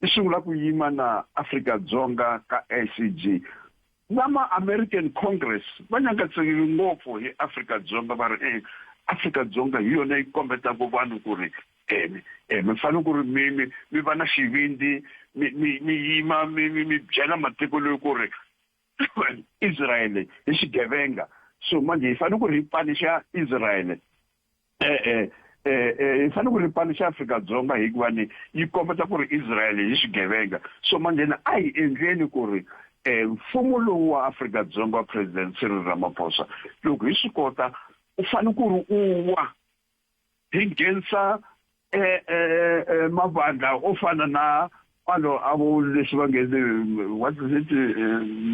i sungula ku yima na Afrika-Dzonga ka ICJ. Nama American Congress va nyangatsakile ngopfu hi Afrika-Dzonga va ri Afrika-Dzonga hi yona yi kombetaka vanhu ku ri mi fanele ku ri mi va na xivindi mi yima mi byela matiko leyi ku ri Israel hi xigevenga so manje hi fanele ku ri hi panisha Israel hi fanele ku ri hi panisha Afrika-Dzonga hikuva ni yi kombeta ku ri Israel hi xigevenga so manje a hi endleni ku ri mfumo lowu wa Afrika-Dzonga President Cyril Ramaphosa loko hi swi kota u fanele ku ri u wa hi nghenisa mavandla o fana na avo leswi va nge what is it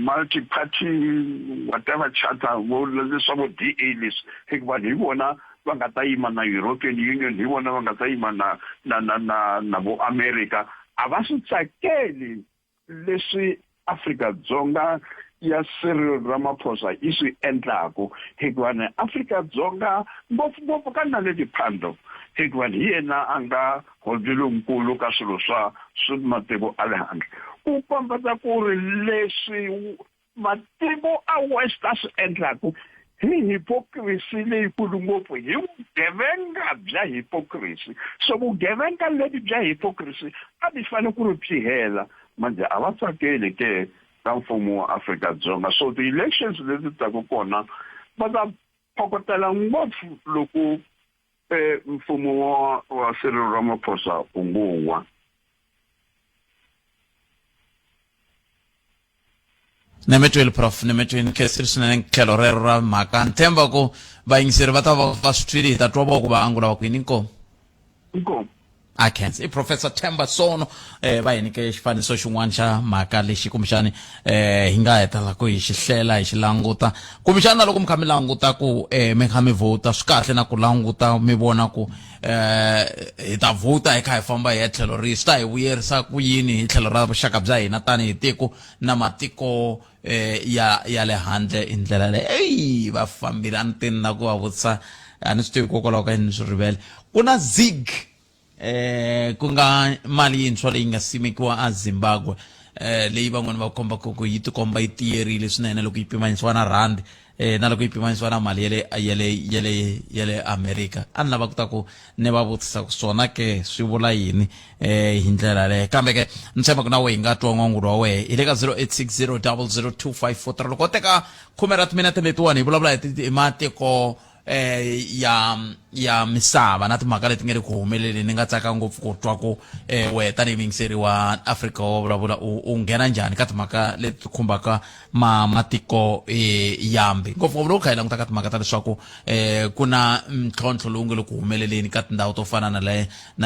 multi-party whatever charter leswaku DA leswi hikuva hi vona va nga ta yima na European Union hi vona va nga ta yima na vo America a va swi tsakeli leswi Afrika-Dzonga ya Cyril Ramaphosa yi swi endlaku hikuva Afrika-Dzonga ngopfungopfu ka Naledi Pandor hikuva hi yena a nga holobyelonkulu ka swilo swa matiko a le handle u kombeta ku ri leswi matiko a West a swi endlaku hi hypocrisy leyikulu ngopfu hi vugevenga bya hypocrisy so vugevenga lebyi bya hypocrisy a byi fanele ku ri byi hela manje a va tsakeli ke ka mfumo wa Afrika-Dzonga so the elections leti taka kona va ta phokotela ngopfu loko mfumo wa Cyril Ramaphosa u ngo wa. Nemetwele Prof nemetwele kesiri swinene tlhelo rero ra mhaka ntshemba ku vayingiseri va ta va swi twile hi ta twa vo ku va angula va kwini inkomu I can say Professor Themba Sono va hi nyike xifaniso xin'wana xa mhaka lexi kumbexani hi nga hetela ku hi xi hlela hi xi languta kumbexani loko mi kha mi languta ku mi kha mi vota swi kahle na ku languta mi vona ku hi ta vota hi kha hi famba hi tlhelo rihi swi ta hi vuyerisa ku yini hi tlhelo ra vuxaka bya hina tanihi tiko na matiko ya le handle hi ndlela leyi va fambile a ni teni na ku va vutisa a ni swi tivi hikokwalaho ka yini ni swi rivele ku na zig ku nga mali yintshwa leyi nga simekiwa a Zimbabwe leyi van'wana va komba ku yi tikomba yi tiyerile swinene loko yi pimanisiwa na rand na loko yi pimanisiwa na mali ya le America a ni lava ku ta ku ni va vutisa ku swona ke swi vula yini hi ndlela leyo kambe ke ni tshemba ku na we hi nga twa n'wangulo wa wehe hi le ka 0860 002543 loko teka 10 ra timinete letiwani hi vulavula hi matiko ya misava na timhaka leti nga le ku humeleleni ni nga tsaka ngopfu ku twa ku we tanihi vayingiseri wa Afrika wa Vulavula u nghena njhani ka timhaka leti khumbaka matiko yambe ngopfungopfu loko kha hi languta ka timhaka ta leswaku ku na ntlhontlho lowu nga le ku humeleleni ka tindhawu to fana na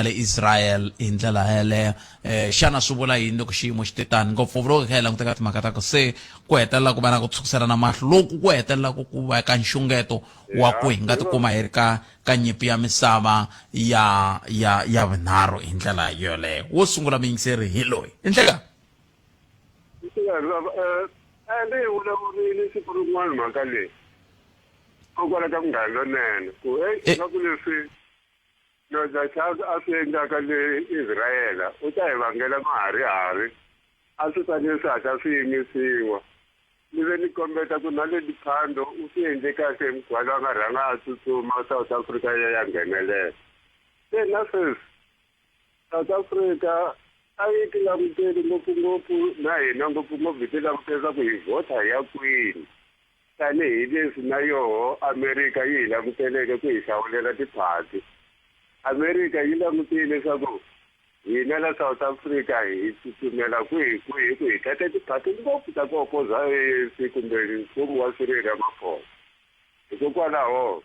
le Israel hi ndlela yeleyo xana swi vula yini loko xiyimo xi titani ngopfungopfu loko kha hi languta ka timhaka ta ku se ku hetelela ku va na ku tshukisana mahlo loku ku hetelela ku va ka nxungeto wa ku hi nga tikuma hi ri ka nyimpi ya misava ya vunharhu hi ndlela yoleyo wo sungula vayingiseri hi loyi i ndlela leyi vulavurile siku rin'wana mhaka leyi kokwala ka munghana lonene ku nga ku leswi no a swi endlaka le Israel u ta hi vangela maharihari a swi fanele swi yimisiwa ni ve ni kombeta ku na le diphando u swi endle kahle himkwalo a nga rhanga a tsutsuma South Africa ya nghenelela se na sweswi South Africa a yi ti languteli ngopfungopfu na hina ngopfungopfu hi ti langutela ku hi vhota ya kwini tanihi leswi na yoho Amerika yi hi languteleke ku hi hlawulela tiphati Amerika yi langutile leswaku hina la South Africa hi tsutsumela kwihi ku hi tata tiphati ngopfu ta ku opoza ANC kumbe mfumo wa Cyril Ramaphosa hikokwalaho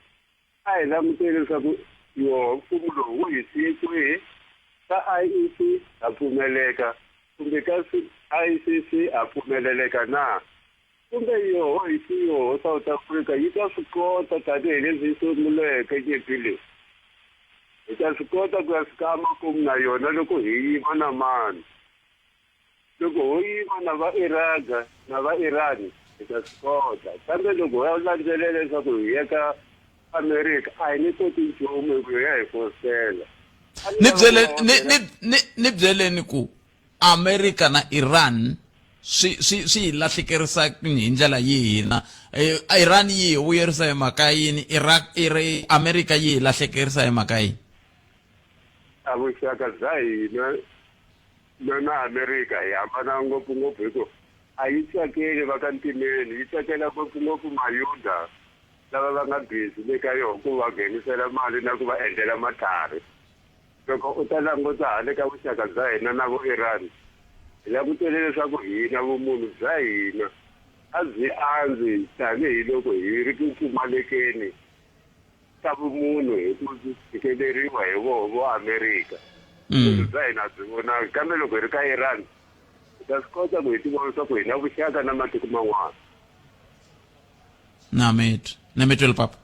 a hi langutile leswaku yo mfumo lowu wu hi siye kwihi ka IEC a pfumeleka kumbe ka ICC a pfumeleleka na kumbe yoho hi siyo South Africa yi ta swi kota tanihileswi yi sunguleke nyimpi leyi hi ta swi kota ku ya fika makumu na yona loko hi yima na mani loko ho yima na va Iraq na va Iran hi ta swi kota kambe loko ho landzelela leswaku hi ya ka America a hi ni koti nchumu ku ya hi fosela ni byeleni ku America na Iran swi lahlekerisa hi ndlela yihina Iran yi vuyerisa hi mhaka yini America yi lahlekerisa hi mhaka yini a vuxaka bya hina na America hi hambana ngopfungopfu hikuva a yi tsakeli va ka ntimeni yi tsakela ngopfungopfu mayuda lava va nga busy le ka yona ku va nghenisela mali na ku va endlela matlhari loko u ta languta hale ka vuxaka bya hina na vo Iran hi langutele leswaku hina vumunhu bya hina a byi anzi tanihiloko hi ri ku pfumalekeni ka vumunhu hi ku fikeleriwa hi vo Amerika bya hina byi vonaka kambe loko hi ri ka Iran hi ta swi kota ku hi ti vona leswaku hi na vuxaka na matiko man'wana na mitwela papa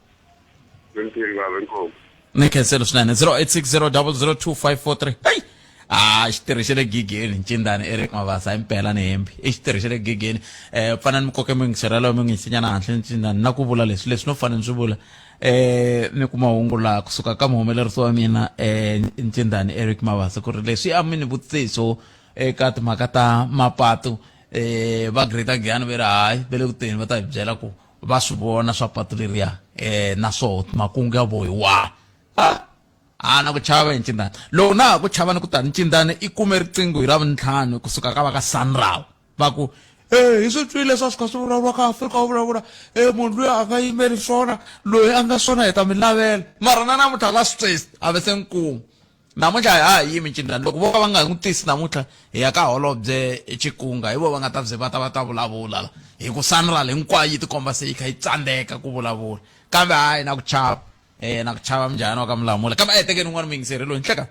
mintirhi vava inkomo ni khenselo swinene 0860002543 hey xitirhi xa le gigeni ncindani Eric Mavasa impela ni hembi i xitirhi xa le gigeni fana ni mukoke mi ngisirhela mi ngisinyana hantle ncindani na ku vula leswi no fana ni swi vula ni kuma hungu laha kusuka ka muhumelerisi wa mina ncindani Eric Mavasa ku ri leswi a mi ni vutiso eka timhaka ta mapatu va Greater Giyani ve ri hayi ve le kuteni va ta hi byela ku va swi vona swa patu leriya na swo makungu ya bohiwa na ku chava hi ncindani loko na ha ku chava ni ku tani ncindani i kume riqingho hi Ravuntlhanu kusuka ka va ka Sanraw va ku hi swi twile leswi a swi kha swi vulavuriwa ka Afrika wu vulavula munhu loyi a nga yimeli swona loyi a nga swona hi ta mi lavela mara na namuntlha la swi twisi a ve se nkumu namuntlha ha yimi ncindani loko vo ka va nga n'wi tisi namuntlha hi ya ka holobye Chikunga hi vo va nga ta ze va ta vulavula la hi ku Sanraw hinkwayo yi tikomba se yi kha yi tsandeka ku vulavula kambe hayi na ku chava na ku chava mjhani wa ka Mulamula kambe a hi tekeni un'wana muyingiseri loyi nhleka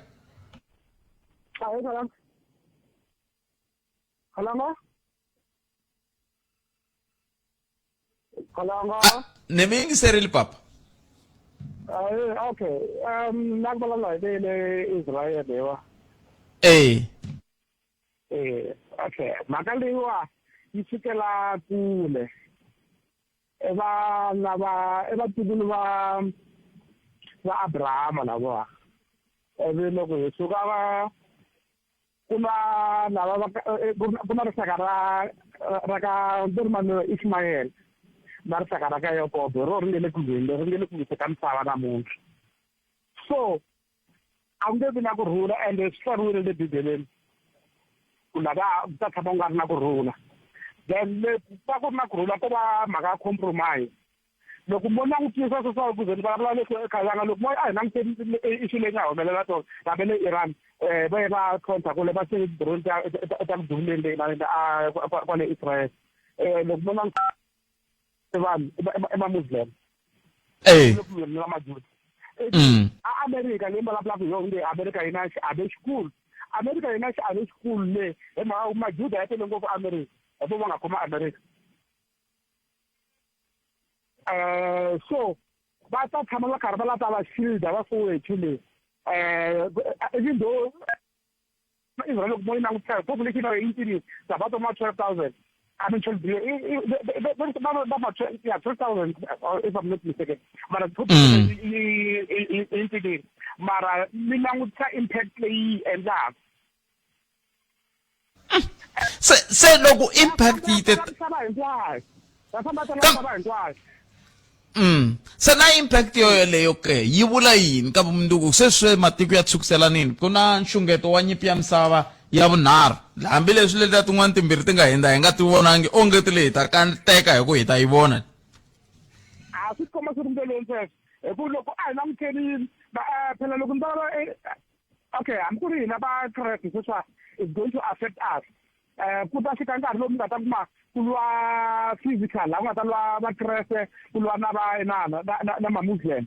ni mi yingiserile papa okay na ku vulavula hi le Israel lewa okay mhaka leyiwa yi fikela kule vatukulu va Abrahama lava ivi loko hi suka ku na rixaka ra ka Mavonelo Ishmael na rixaka ra ka Yakobo ro ri nge le ku ka misava namuntlha so a ku nge vi na kurhula ende swi tsariwile le Bibeleni ku lava ta tshama ku nga ri na kurhula then va ku ri na kurhula ko va mhaka ya compromise loko mo langutisa sweswo ku ze ni vulavula leswi khayanga loko mo a hi languteni issue leyi nga humelela tona kambe le Iran va ye va tlhontlha kule va se drone ta ku dumuleni leyi kwale Israel loko mo langutisa vanhu emamuslim loko na majuda America leyi vulavulaka hi yona America yi na xiave xikulu America yi na xiave xikulu le hi mhaka majuda ya tele ngopfu America hi vo va nga khoma America so va ta tshama va karhi va lava va shielda va Soweto le even though Israel loko mo yi langutisa population ya 18 about 12,000 I'm in trouble. Yeah, 12,000, if I'm not mistaken. But I put into the Mara Milanguta impact and that. Se loku impact ite se na impact yo leyo ke yi vula yini ka vumundzuku se swe matiko ya tshukisela nini ku na nxungeto wa nyimpi ya misava ya vunharhu hambileswi letiya tin'wana timbirhi ti nga hundza hi nga ti vonangi onge ti leyi ta kanteka hi ku hi ta yi vona a swi komba swi ri ndleleni hi ku loko a hi langutelini phela loko ni okay hambi ku ri hina va kreste sweswa it's going to affect us ku ta fika nkarhi lowu mi nga ta kuma ku lwa physical laha ku nga ta lwa vakreste ku lwa na ma-muslim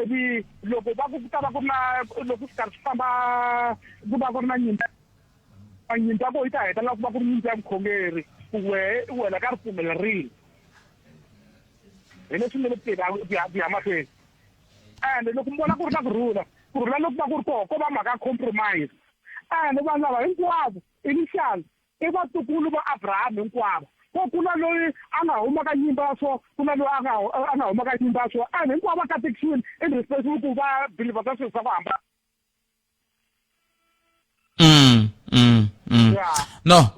ivi loko va ku ta va ku ri na loko swi karhi swi famba ku va ku ri na nyimpi ya koho yi ta hetelela ku va ku ri nyimpi ya vukhongeri ku wena ka ripfumelo rini hi leswi nge le ya mahlweni ende loko mi vona ku ri na kurhula loko va ku ri koho ko va mhaka compromise ende vanhu lava hinkwavo initial i vatukulu va Abraham hinkwavo ko ku na loyi a nga huma ka nyimba ya so ku na loyi a nga huma ka nyimba ya so ende hinkwavo va katekisiwile in respect ku va believer ka swilo swa ku hambana no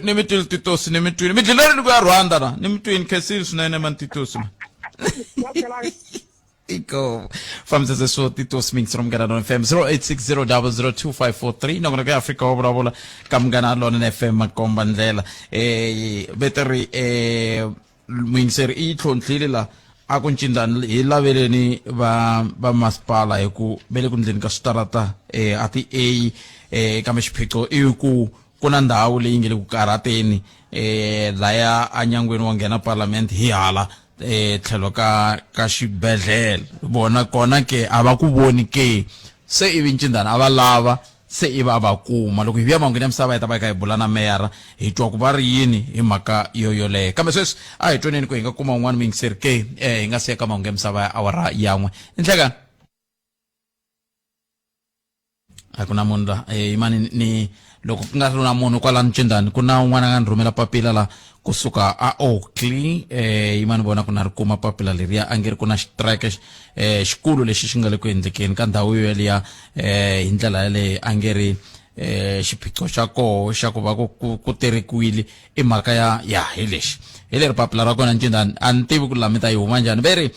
nimitwile titosi nimitwile midlilerini ku ya Rwanda na nimitwini khesile swinene mani titosi Iko from the so Titos Mix from Ghana FM 0860002543 no kuna Afrika Vulavula kam Ghana lona FM makomba ndlela beteri Muyexe I tlhontlhile akuncindani hi laveleni va masipala hi ku bele ku ndleni ka switarata ati kambe xiphiqo I ku kuna ndhawu leyi nge le ku karateni laya anyangweni wa nghena parliament hi hala tlhelo ka xibedhlele bona kona ke ava ku voni ke se ivi ncindana ava lava se iva ava kuma loko hi vuya mahungweni ya misava hi ta va ka hi bula na meyara hi twa ku va ri yini hi mhaka yoyoleyo kambe sweswi a hi twaneni ku hi nga kuma un'wana Muyexe ke hi nga siya ka mahungu ya misava ya awara yan'we inhlekani a ku na munhu la imani ni loko ku nga ri na munhu kwala ncindani ku na un'wana a nga ni rhumela papila la kusuka a Oakley imani vona ku na ri kuma papila leriya a nge ri ku na xitrike xikulu lexi xi nga le ku endlekeni ka ndhawu yoyeliya hi ndlela yaleyo a nge ri xiphiqo xa koho xa ku va ku terekiwile I mhaka ya hi lexi hi leri papila ra kona ncindani a ni tivi ku lamita yi huma njhani veri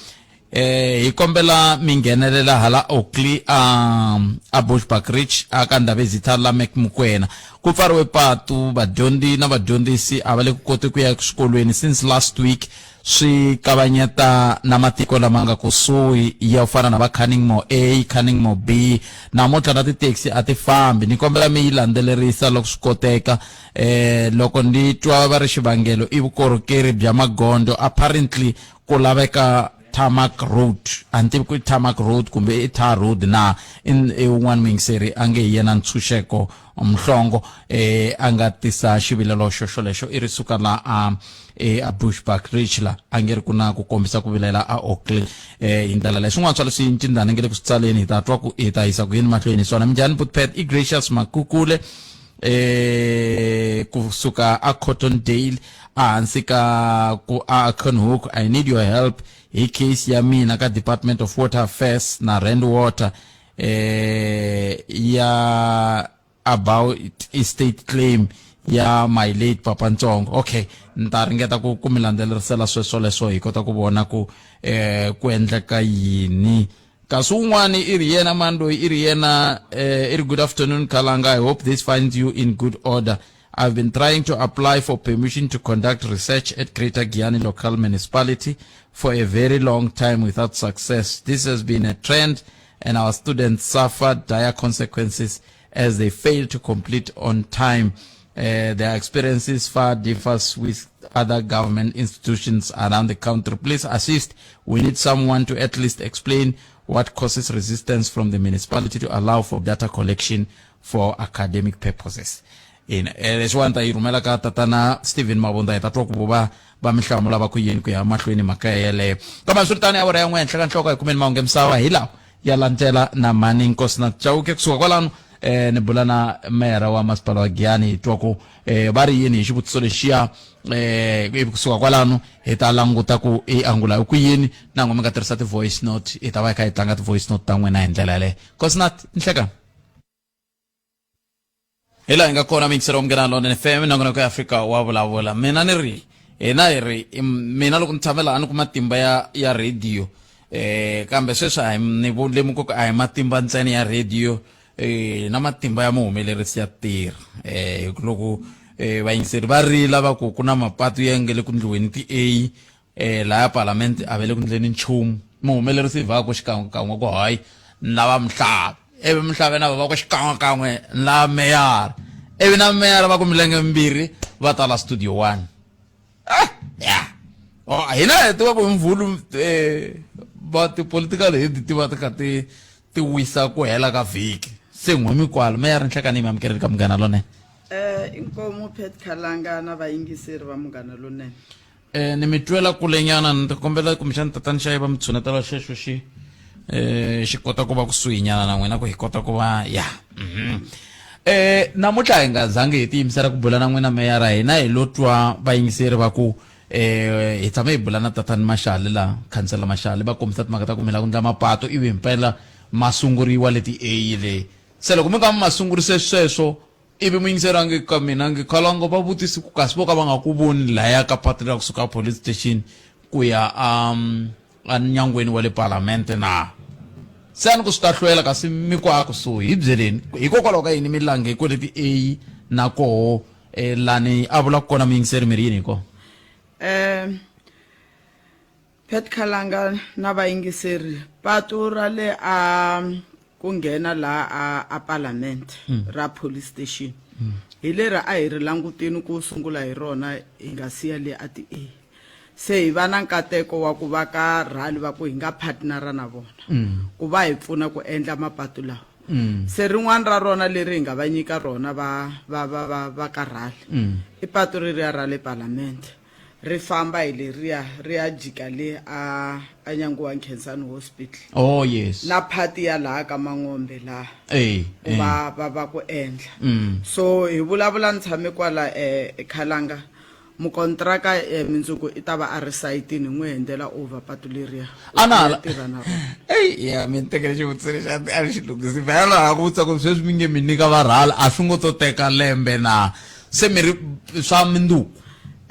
hi kombela mi nghenelela hala Oakley a Bushbuckridge a ka Ndabezitha la Mukwena ku pfariwe patu vadyondzi na vadyondzisi a va le ku koti ku ya eswikolweni since last week swi kavanyeta na matiko lama nga kusuhi ya fana na va Canningmore A Canningmore B namuntlha na titaxi a ti fambi ni kombela mi yi landzelerisa loko swi koteka loko ndi twa va ri xivangelo I vukorhokeri bya magondzo apparently ku laveka tarmac road antivi ku tarmac road kumbe tar road na in un'wana Muyexe a nge hi yena ntshunxeko mhlongo a nga tisa xivilelo xolexo I ri suka la a Bushbuckridge la a nge ri ku na ku kombisa ku vilela a Oakley hi ndlela leyi swin'wana swa leswi ncindani nge le ku swi tsaleni hi ta twa ku hi ta yisa ku yini mahlweni swona minjhani Butpet I Gracious Makukule kusuka a Cottondale ahansi ka ku Akenhoek I need your help hi case ya mina ka Department of Water Affairs na Rand Water ya about estate claim ya my late Papa Ntsongo okay nta ringeta ku mi landzelerisela sweswo hi kota ku vona ku endleka yini kasi un'wana I ri yena mani loyi I ri yena I ri good afternoon Kalanga I hope this finds you in good order I've been trying to apply for permission to conduct research at Greater Giyani local municipality for a very long time without success. This has been a trend and our students suffered dire consequences as they fail to complete on time. Their experiences far differs with other government institutions around the country. Please assist. We need someone to at least explain what causes resistance from the municipality to allow for data collection for academic purposes. Leswi wa ni ta yi rhumela ka tatana Stephen Mavonda hi ta twa ku va mihlamula va ku yini ku ya mahlweni mhaka yeleyo kambe swi ri tani awara yan'we henhla ka nhloko hi kumeni mahungu ya misava hi lawa ya landzela na mani nkosi na Chauke kusuka kwalano ni bula na mera wa masipala wa Giyani hi twa ku va ri yini hi xivutiso lexiya kusuka kwalano hi ta languta ku i angula hi ku yini na ngoma mi nga tirhisa ti-voice note hi ta va hi kha hi tlanga ti-voice note ta n'wina hi ndlela yaleyo Kosinathi ni hlekani hi laha hi nga kona mixer omngena lona NFM nongonoko ya Afrika wa vulavula mina ni ri hina hi ri mina loko ni tshamela ni ku matimba ya radio kambe sweswi ni lemuka ku a hi matimba ntsena ya radio na matimba ya muhumelerisi ya tirha loko vayingiseri va rila va ku ku na mapatu ya nge le ku ndliweni ti-A laha parliament a ve le ku ndleni nchumu muhumelerisi va ku xikan'wekan'we ku hayi ni lava mihlava ivi mihlave na va ku xikan'wekan'we ni lava meyara ivi na meyara va ku milenge mbirhi va tala studio 1 hina hi tiva ku mvulu va ti-political head ti va ti kha ti wisa ku hela ka vhiki se n'wemi kwalo meyara ni hlekani mi amukeleli ka munghana lonene inkomo Pet Khalanga na vayingiseri va munghana lonene ni mi twela kulenyana ni kombela kumbexani tatani xa yi va mi tshunetela xexo xi kota ku va kusuhinyana na n'wina ku hi kota ku va ya namuntlha hi nga zangi hi tiyimisela ku bula na n'wina meyara hina hi lo twa vayingiseri va ku hi tshame hi bula na tatani Mashale la khansela Mashale va kombisa timhaka ta ku mila ku ndla mapatu ivi himpela ma sunguriwa leti A leyi se loko mi nga ma sungurise sweswo ivi muyingiseri ange ka mina nge khalango va vutisi ku kasi vo ka va nga ku voni laya ka patu la kusuka police station ku ya a nyangweni wa le parlamente na se a ni ku swi ta hlwela kasi mi ku a kusuhi hi byeleni hikokwalaho ka yini mi lange ku leti A na koho lani a vula ku kona muyingiseri mi ri yini hi koho Pet Khalanga na vayingiseri patu ra le ku nghena la a parliament ra police station hi lera a hi ri langutini ku sungula hi rona hi nga siya le a ti A se hi va na nkateko wa ku va ka rhali va ku hi nga partnera na vona ku va hi pfuna ku endla mapatu lawa se rin'wana ra rona leri hi nga va nyika rona va ka rhali i patu reriya ra le parliament ri famba hi leriya ri ya jika le a Nyanguwa Khensani hospital yes na phati ya laha ka Mangombe laha va ku endla so hi vulavula ni tshame kwala Khalanga mukontraka mindzuku i ta va a ri sayitini n'wi hendela over patu leriya tirha na rona mi ni tekele xivutiso lexi a ni xi lunghisi vhela ha ku vutisa ku sweswi mi nge mi nyika varhala a swi ngo to teka lembe na se mi ri swa minduku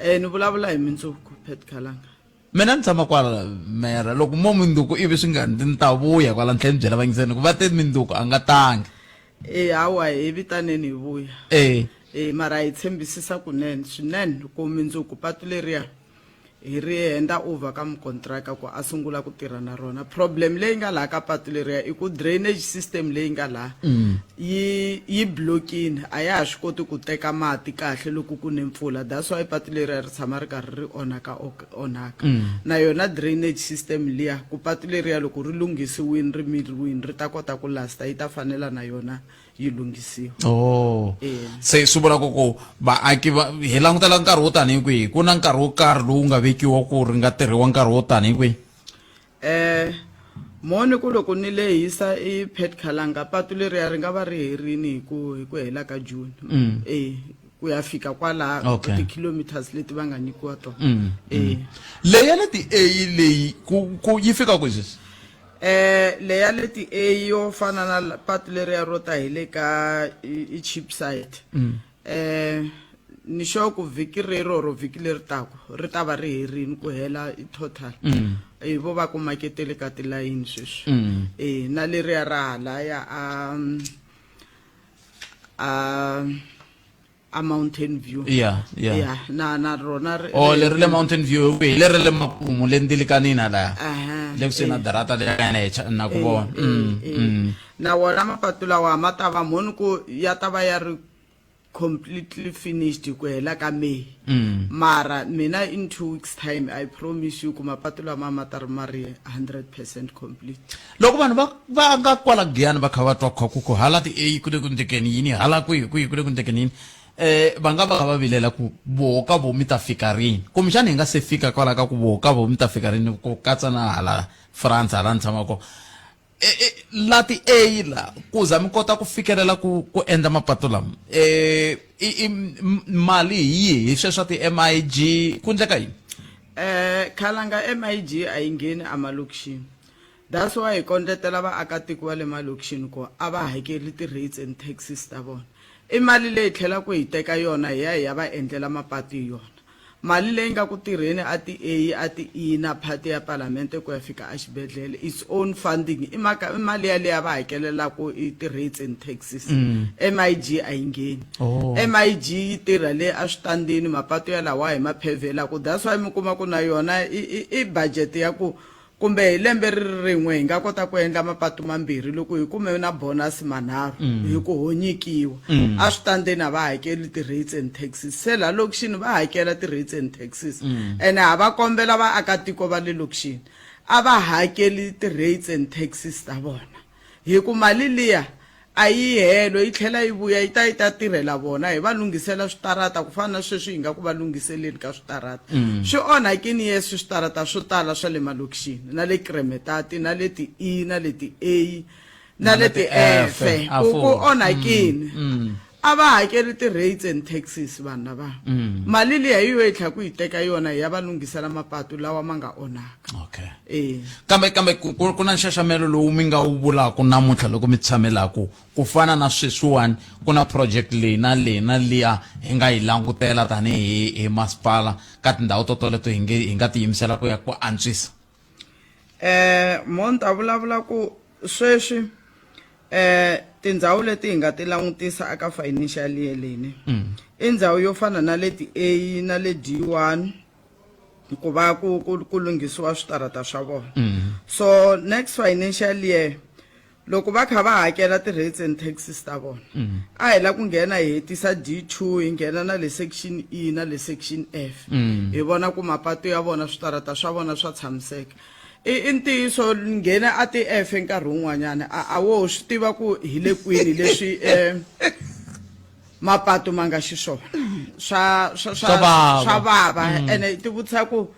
ni vulavula hi mindzuku Pet Khalanga mina ni tshama kwala mera loko mo minduku ivi swi nga ndzi ni ta vuya kwala ni tlhela ni byela vayingiseri ku va te minduku a nga tangi hawa hi vitaneni hi vuya mara hi tshembisisa kunene swinene ku mindzuku patu leriya hi ri henda over ka mukontraka ku a sungula ku tirha na rona problem leyi nga laha ka patu leriya i ku drainage system leyi nga laha yi blokini a ya ha swi koti ku teka mati kahle loko ku ne mpfula that's why patu leriya ri tshama ri karhi ri onhaka na yona drainage system liya ku patu leriya loko ri lunghisiwini ri miriwini ri ta kota ku lasta yi ta fanela na yona yi lunghisiwa se swi vula ku vaaki hi langutela nkarhi wo tanihi kwihi ku na nkarhi wo karhi lowu nga vekiwa ku ri nga tirhiwa nkarhi wo tanihi kwihi mone ku loko ni lehisa i Pet Khalanga patu leriya ri nga va ri herini hi ku hela ka June ku ya fika kwala ti-kilometers leti va nga nyikiwa tona leya leti A leyi ku yi fika kwesisi leya leti A yo fana na patu leriya ro ta hi le ka i Cheapside ni sure ku vhiki rero vhiki leri tako ri ta va ri herini ku hela i total vo va ku maketele ka tilayini sweswi na leriya ra halaya a Mountain View na rona leri le Mountain View leri le makumu le ndilikanina la le ku sena darata le ya na ku vona na wona mapatu lawa ma ta va moni ku ya ta va ya ri completely finished ku hela ka May mara mina in 2 weeks time I promise you ku mapatu lama ma ta ri mari 100% complete loko vanhu va nga kwala Giyani va kha va twa ku hala ti A ku le ku ndekeni yini hala ku ku le ku ndekeni yini va nga va vilela ku voka vo mi ta fika rini kumbexani hi nga se fika kwala ka ku voka vo mi ta fika rini ku katsa na hala France hala ni tshama ko lati A la kuza mi kota ku fikelela ku endla mapatu lama mali hi sweswa ti MIG ku ndleka yini khalanga MIG a yi ngheni amalokixini that's why hi kondletela vaakatiko va le malokixini ko a va hakeli ti-rates and taxes ta vona I mali leyi tlhela ku hi teka yona hi ya va endlela mapatu hi yona mali leyi nga ku tirheni a ti A a ti E na phati ya parliamente ku ya fika a xibedhlele its own funding I mali ya leyi va hakelelaku ti-rates and taxes MIG a yi ngheni MIG yi tirha le a switandini mapatu ya lawa hi maphevhelaku that's why mi kuma ku na yona I budget ya ku kumbe hi lembe rin'we hi nga kota ku endla mapatu mambirhi loko hi kume na bonus manharhu hi ku ho nyikiwa a switandini a va hakeli ti-rates and taxes se la lokixini va hakela ti-rates and taxes ene a va kombela vaakatiko va le lokixini a va hakeli ti-rates and taxes ta vona hi ku mali liya a yi helo yi tlhela yi vuya yi ta tirhela vona hi va lunghisela switarata ku fana na sweswi hi nga ku va lunghiseleni ka switarata swi onhakini yeswi switarata swo tala swa le malokixini na le Kremetati na le ti E na le ti A na le ti F ku onhakini a va hakeli ti-rates and taxes vanhu lava mali liya hi yo yi tlha ku yi teka yona hi ya va lunghisela mapatu lawa ma nga onhaka kambe ku na nxaxamelo lowu mi nga wu vulaku namuntlha loko mi tshamelaku ku fana na sweswiwani ku na project leyi na liya hi nga yi langutela tanihi masipala ka tindhawu to toleto hi nga tiyimisela ku ya ku antswisa mo ni ta vulavula ku sweswi tindhawu leti hi nga ti langutisa aka financial year leni I ndhawu yo fana na le ti A na le D1 ku va ku lunghisiwa switarata swa vona so next financial year loko va kha va hakela ti-rates and taxes ta vona a hi la ku nghena hi hetisa D2 hi nghena na le section E na le section F hi vona ku mapatu ya vona switarata swa vona swa tshamiseka I ntiyiso nghena a ti F nkarhi wun'wanyana a wo swi tiva ku hi le kwini leswi mapatu ma nga xiswona swa vava ene ti vutisa ku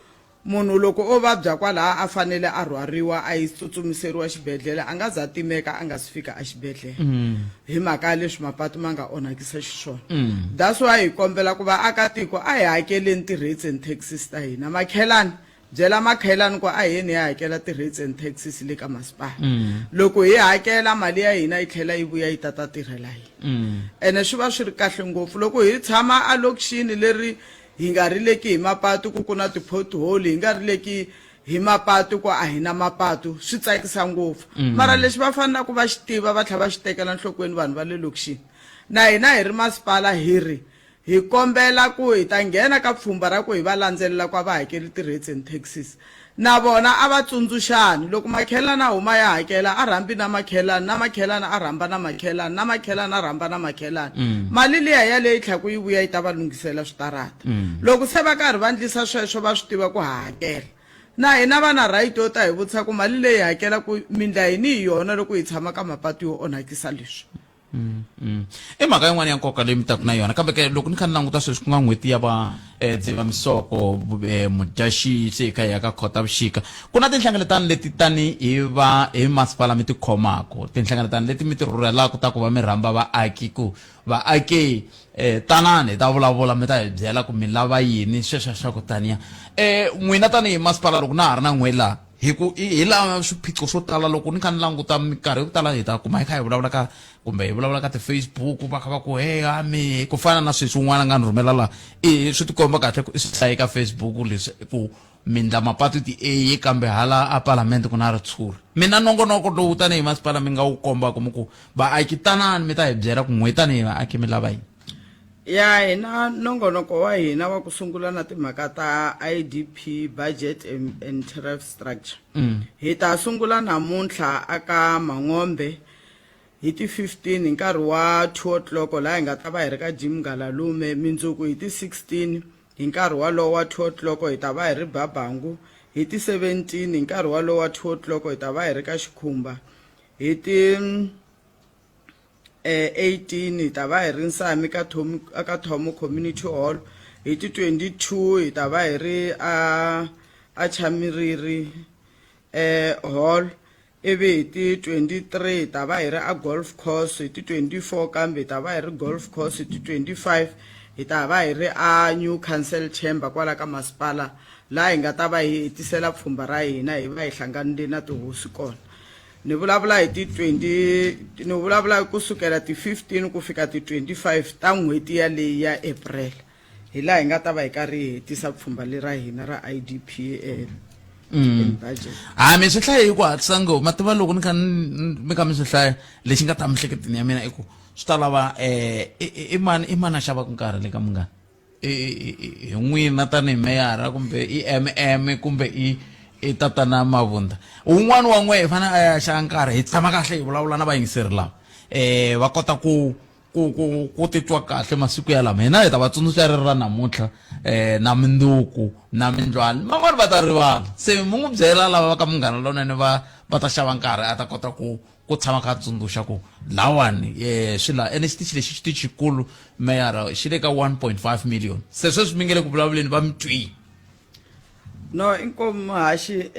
munhu loko o vabya kwalaha a fanele a rhwariwa a yi tsutsumiseriwa xibedhlele a nga za timeka a nga si fika a xibedhlele hi mhaka ya leswi mapatu ma nga onhakisa xiswona that's why hi kombela ku vaakatiko a hi hakeleni ti-rates and taxes ta hina makhelani byela makhelani ku a hini hi hakela ti-rates and taxes le ka masipala loko hi hakela mali ya hina yi tlhela yi vuya yi ta tirhela hina ene swi va swi ri kahle ngopfu loko hi tshama a lokixini leri hi nga rileki hi mapatu ku na ti-pothole hi nga rileki hi mapatu ku a hi na mapatu swi tsakisa ngopfu mara leswi va fanelaka va xi tiva va tlhela va xi tekela nhlokweni vanhu va le lokixini na hina hi ri masipala hi kombela ku hi ta nghena ka pfhumba ra ku hi va landzelela ku va hakeli ti-rates and taxes na vona a va tsundzuxani loko makhelani a huma ya hakela a rhambi na makhelani a rhamba na makhelani a rhamba na makhelani mali liya ya leyi tlhaku yi vuya yi ta va lunghisela switarata loko se va karhi va ndlisa sweswo va swi tiva ku hakela na hina va na right yo ta hi vutisa ku mali leyi hakela ku mindla yini hi yona loko hi tshama ka mapatu yo onhakisa leswi I mhaka yin'wana ya nkoka leyi mi taku na yona kambe ke loko ni kha ni languta sweswi ku nga n'hweti ya va Dzivamisoko Mudyaxihi se hi kha hi ya ka Khotavuxika ku na tinhlengeletano leti tani hi masipala mi ti khomako tinhlengeletano leti mi ti rhurhelaka ta ku va mi rhamba vaaki ku vaaki tanani hi ta vulavula mi ta hi byela ku mi lava yini sweswo swa ku taniya n'wina tanihi masipala loko na ha ri na n'wela hi la swiphiqo swo tala loko ni kha ni languta minkarhi yo tala hi ta kuma hi kha hi vulavula ka kumbe hi vulavula ka ti-Facebook va kha va ku ami ku fana na sweswi un'wana nga ni rhumela la swi tikomba kahle swi hlaye ka Facebook leswi ku mindla mapatu ti-A kambe hala a palamende ku na ritshuri mina nongonoko lowu tanihi masipala mi nga wu komba kuma ku vaaki tanani mi ta hi byela ku n'we tanihi vaaki mi lava yini ya hina nongonoko wa hina wa ku sungula na timhaka ta IDP budget and tariff structure hi ta sungula namuntlha aka Mangombe hi ti 15 hi nkarhi wa 2 o'clock laha hi nga ta va hi ri ka Jim Galalume Mindzuku hi ti 16 hi nkarhi walowo wa 2 o'clock hi ta va hi ri Babangu hi ti 17 hi nkarhi walowo wa 2 o'clock hi ta va hi ri ka Xikhumba hi ti 18 hi ta va hi ri Nsami aka Thomo Community Hall hi ti 22 hi ta va hi ri a Chamiriri hall ivi hi ti 23 ta va hi ri a golf course, hi ti 24 kambe ta va hi ri golf course, hi ti 25 hi ta va hi ri a new council chamber kwala ka masipala laha hi nga ta va hi hetisela pfhumba ra hina hi va hi hlanganile na tihosi kona. Ni vulavula hi ti 20, ni vulavula kusukela ti 15 ku fika ti 25 ta n'hweti yaleyi ya April hi laha hi nga ta va hi karhi hi hetisa pfhumba leri ra hina ra IDP budget. Mi swi hlaya hi ku hatlisa ngopfu mativa loko ni kha mi kha mi swi hlaya lexi nga ta mihleketini ya mina i ku swi ta lava i mani a xavaka nkarhi le ka munghana hi n'wina tanihi meyara kumbe i MM kumbe i tatana Mavunda un'wana wa n'we hi fane a ya xa nkarhi hi tshama kahle hi vulavula na vayingiseri lava va kota ku titwa kahle masiku ya lama hina hi ta va tsundzuxa ri ra namuntlha na minduku na mindlwana man'wani va ta rivala se mu n'wi byela lava va ka munghana lonene va ta xava nkarhi a ta kota ku tshama kha tsundzuxa ku lawani swila ene xitichi lexi xitikulu meyara xi le ka 1.5 million se sweswi mi nge le ku vulavuleni va mi twi. No inkomu hashi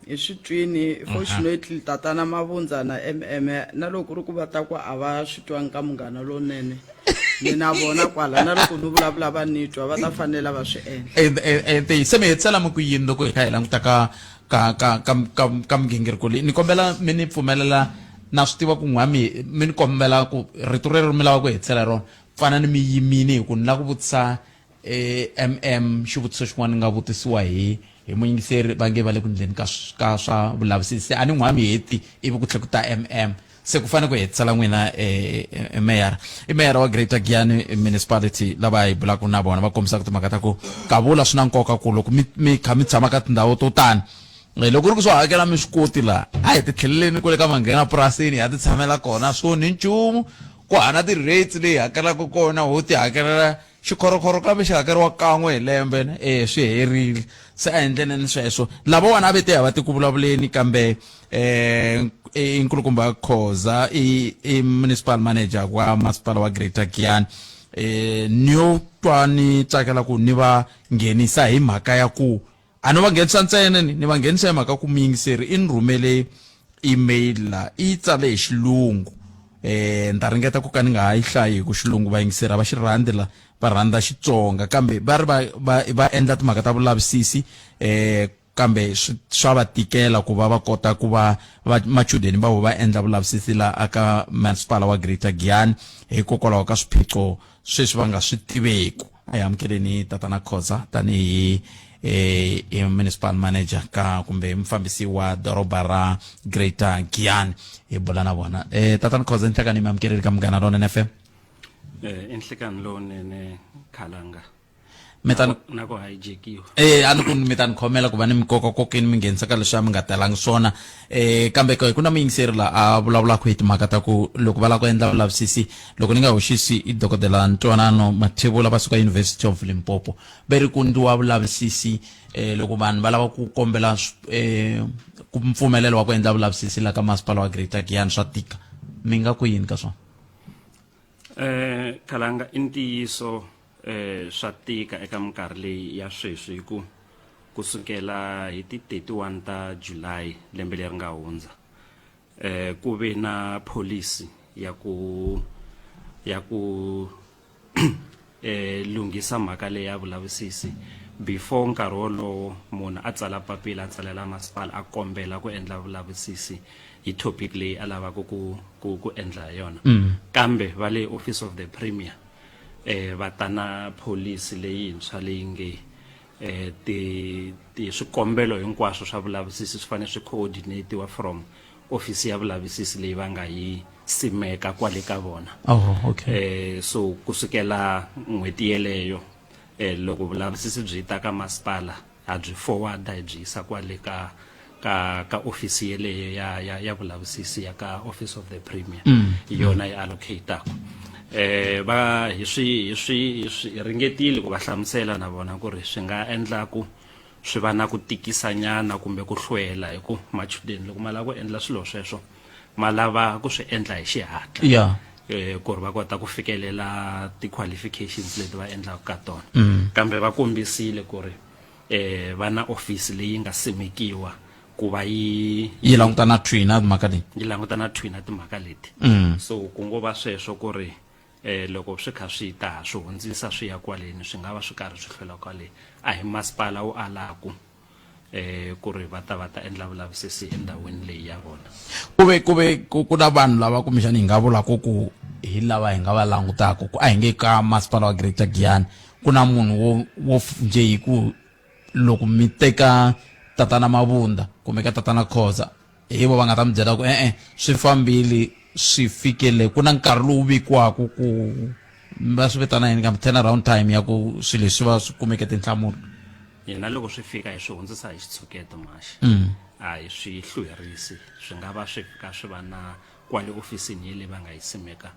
hi swi twini fortunately tatana Mavundza na MM na loko ri ku va ta ku a va swi twanga ka munghana lonene ni na vona kwala na loko ni vulavula va nitwa va ta fanela va swi endla. Se mi hetsela mi ku yini loko hi kha hi languta ka migingiriko leyi ni kombela mi ni pfumelela na swi tiva ku n'wami mi ni kombela ku rito rero mi lava ku hetsela rona fana ni mi yimini hi ku ni lava ku vutisa MM xivutiso xin'wana ni nga vutisiwa hi muyingiseri va nge va le ku ndleni ka swa vulavisisi a ni n'wami heti ivi ku tlhe ku ta MM se ku fane ku hetsela n'wina meyara wa Greater Giyani municipality lava hi bulaka na vona va kombisaka timhaka ta ku kavula swi na nkoka ku loko mi kha mi tshama ka tindhawu to tani loko ri ku swo hakela mi swi koti laha a hi ti tlheleleni kule ka vanghena purasini ha ti tshamela kona swo ni nchumu ku hana ti-rates leyi hakelaka kona ho ti hakelela xikhorokhoro kambe xi hakeriwa kan'we hi lembe swi herile se a endleneni sweswo lavawani a ve te va ti ku vulavuleni kambe i nkulukumba Khoza i municipal manager wa masipala wa Greater Giyani ni yo twa ni tsakela ku ni va nghenisa hi mhaka ya ku a no va nghenisa ntsena ni va nghenisa hi mhaka ku muyingiseri i ni rhumele email la i tsale hi xilungu ni ta ringeta ku ka ni nga ha yi hlayi hi ku xilungu vayingiseri a va xi rhandzi la va rhandza Xitsonga kambe va ri va endla timhaka ta vulavisisi kambe swa va tikela ku va kota ku va machudeni va endla vulavisisi la aka masipala wa Greater Giyani hikokwalaho ka swiphiqo sweswi va nga swi tiveku a hi amukeleni tatana Khoza tanihi municipal manager ka kumbe mufambisi wa doroba ra Greater Giyani hi bula na vona tatana Khoza nhlekani mi amukeleli ka Munghana Lonene FM. Enhlekani lonene Khalanga metan na ku hijakiwa a ni ku metan khomela ku va ni mikoka kokeni mi nghenisa ka leswi mi nga talangi swona kambe ku na muyingiseri la a vulavulaka hi timhaka ta ku loko va lava ku endla vulavisisi loko ni nga hoxisi i dokodela Ntwanano Mathebula va suka University of Limpopo va ri ku ndliwa vulavisisi loko vanhu va lava ku kombela ku mpfumelelo wa ku endla vulavisisi la ka masipala wa Greater Giyani swa tika mi nga ku yini ka swona? Khalanga i ntiyiso swa tika eka minkarhi leyi ya sweswi hi ku kusukela hi ti 31 ta July lembe leri nga hundza ku ve na policy ya ku lunghisa mhaka leyi ya vulavisisi before nkarhi wolowo munhu a tsala papila a tsalela masipala a kombela ku endla vulavisisi hi topic leyi a lavaka ku endla yona kambe va le office of the premier va ta na policy leyintshwa leyi nge ti swikombelo hinkwaswo swa vulavisisi swi fanele swi coordinatiwa from office ya vulavisisi leyi va nga yi simeka kwale ka vona. So kusukela n'hweti yeleyo loko vulavisisi byi ta ka masipala a byi forward hi byi yisa kwale ka office yeleyo ya vulavisisi ya ka office of the premier yona yi allocate va hi swi ringetile ku va hlamusela na vona ku ri swi nga endla ku swi va na ku tikisanyana kumbe ku hlwela hi ku machudeni loko ma lava ku endla swilo sweswo ma lava ku swi endla hi xihatla ku ri va kota ku fikelela ti-qualifications leti va endlaka ka tona kambe va kombisile ku ri va na office leyi nga simekiwa ku va yi langutana twina timhaka leti yi langutana twina timhaka leti so ku ngo va sweswo ku ri loko swi kha swi ta swi hundzisa swi ya kwaleni swi nga va swi karhi swi hlwela kwale a hi masipala wu alaku ku ri va ta endla vulavisisi endhawini leyi ya vona ku na vanhu lava kumbexana hi nga vulaka ku hi lava hi nga va langutaka ku a hi nge ka masipala wa Greater Giyani ku na munhu wo nje hi ku loko mi teka tatana Mavunda kumbe ka tatana Khoza hi vo va nga ta mi byela ku swi fambile swi fikele ku na nkarhi lowu vikiwaka ku va swi vitana yini ka turnaround time ya ku swilo leswi va swi kumeke tinhlamulo yena loko swi fika hi swi hundzisa hi xitshuketo maxi a hi swi hluherisi swi nga va swi fika swi va na kwale ofisini yele va nga yi simeka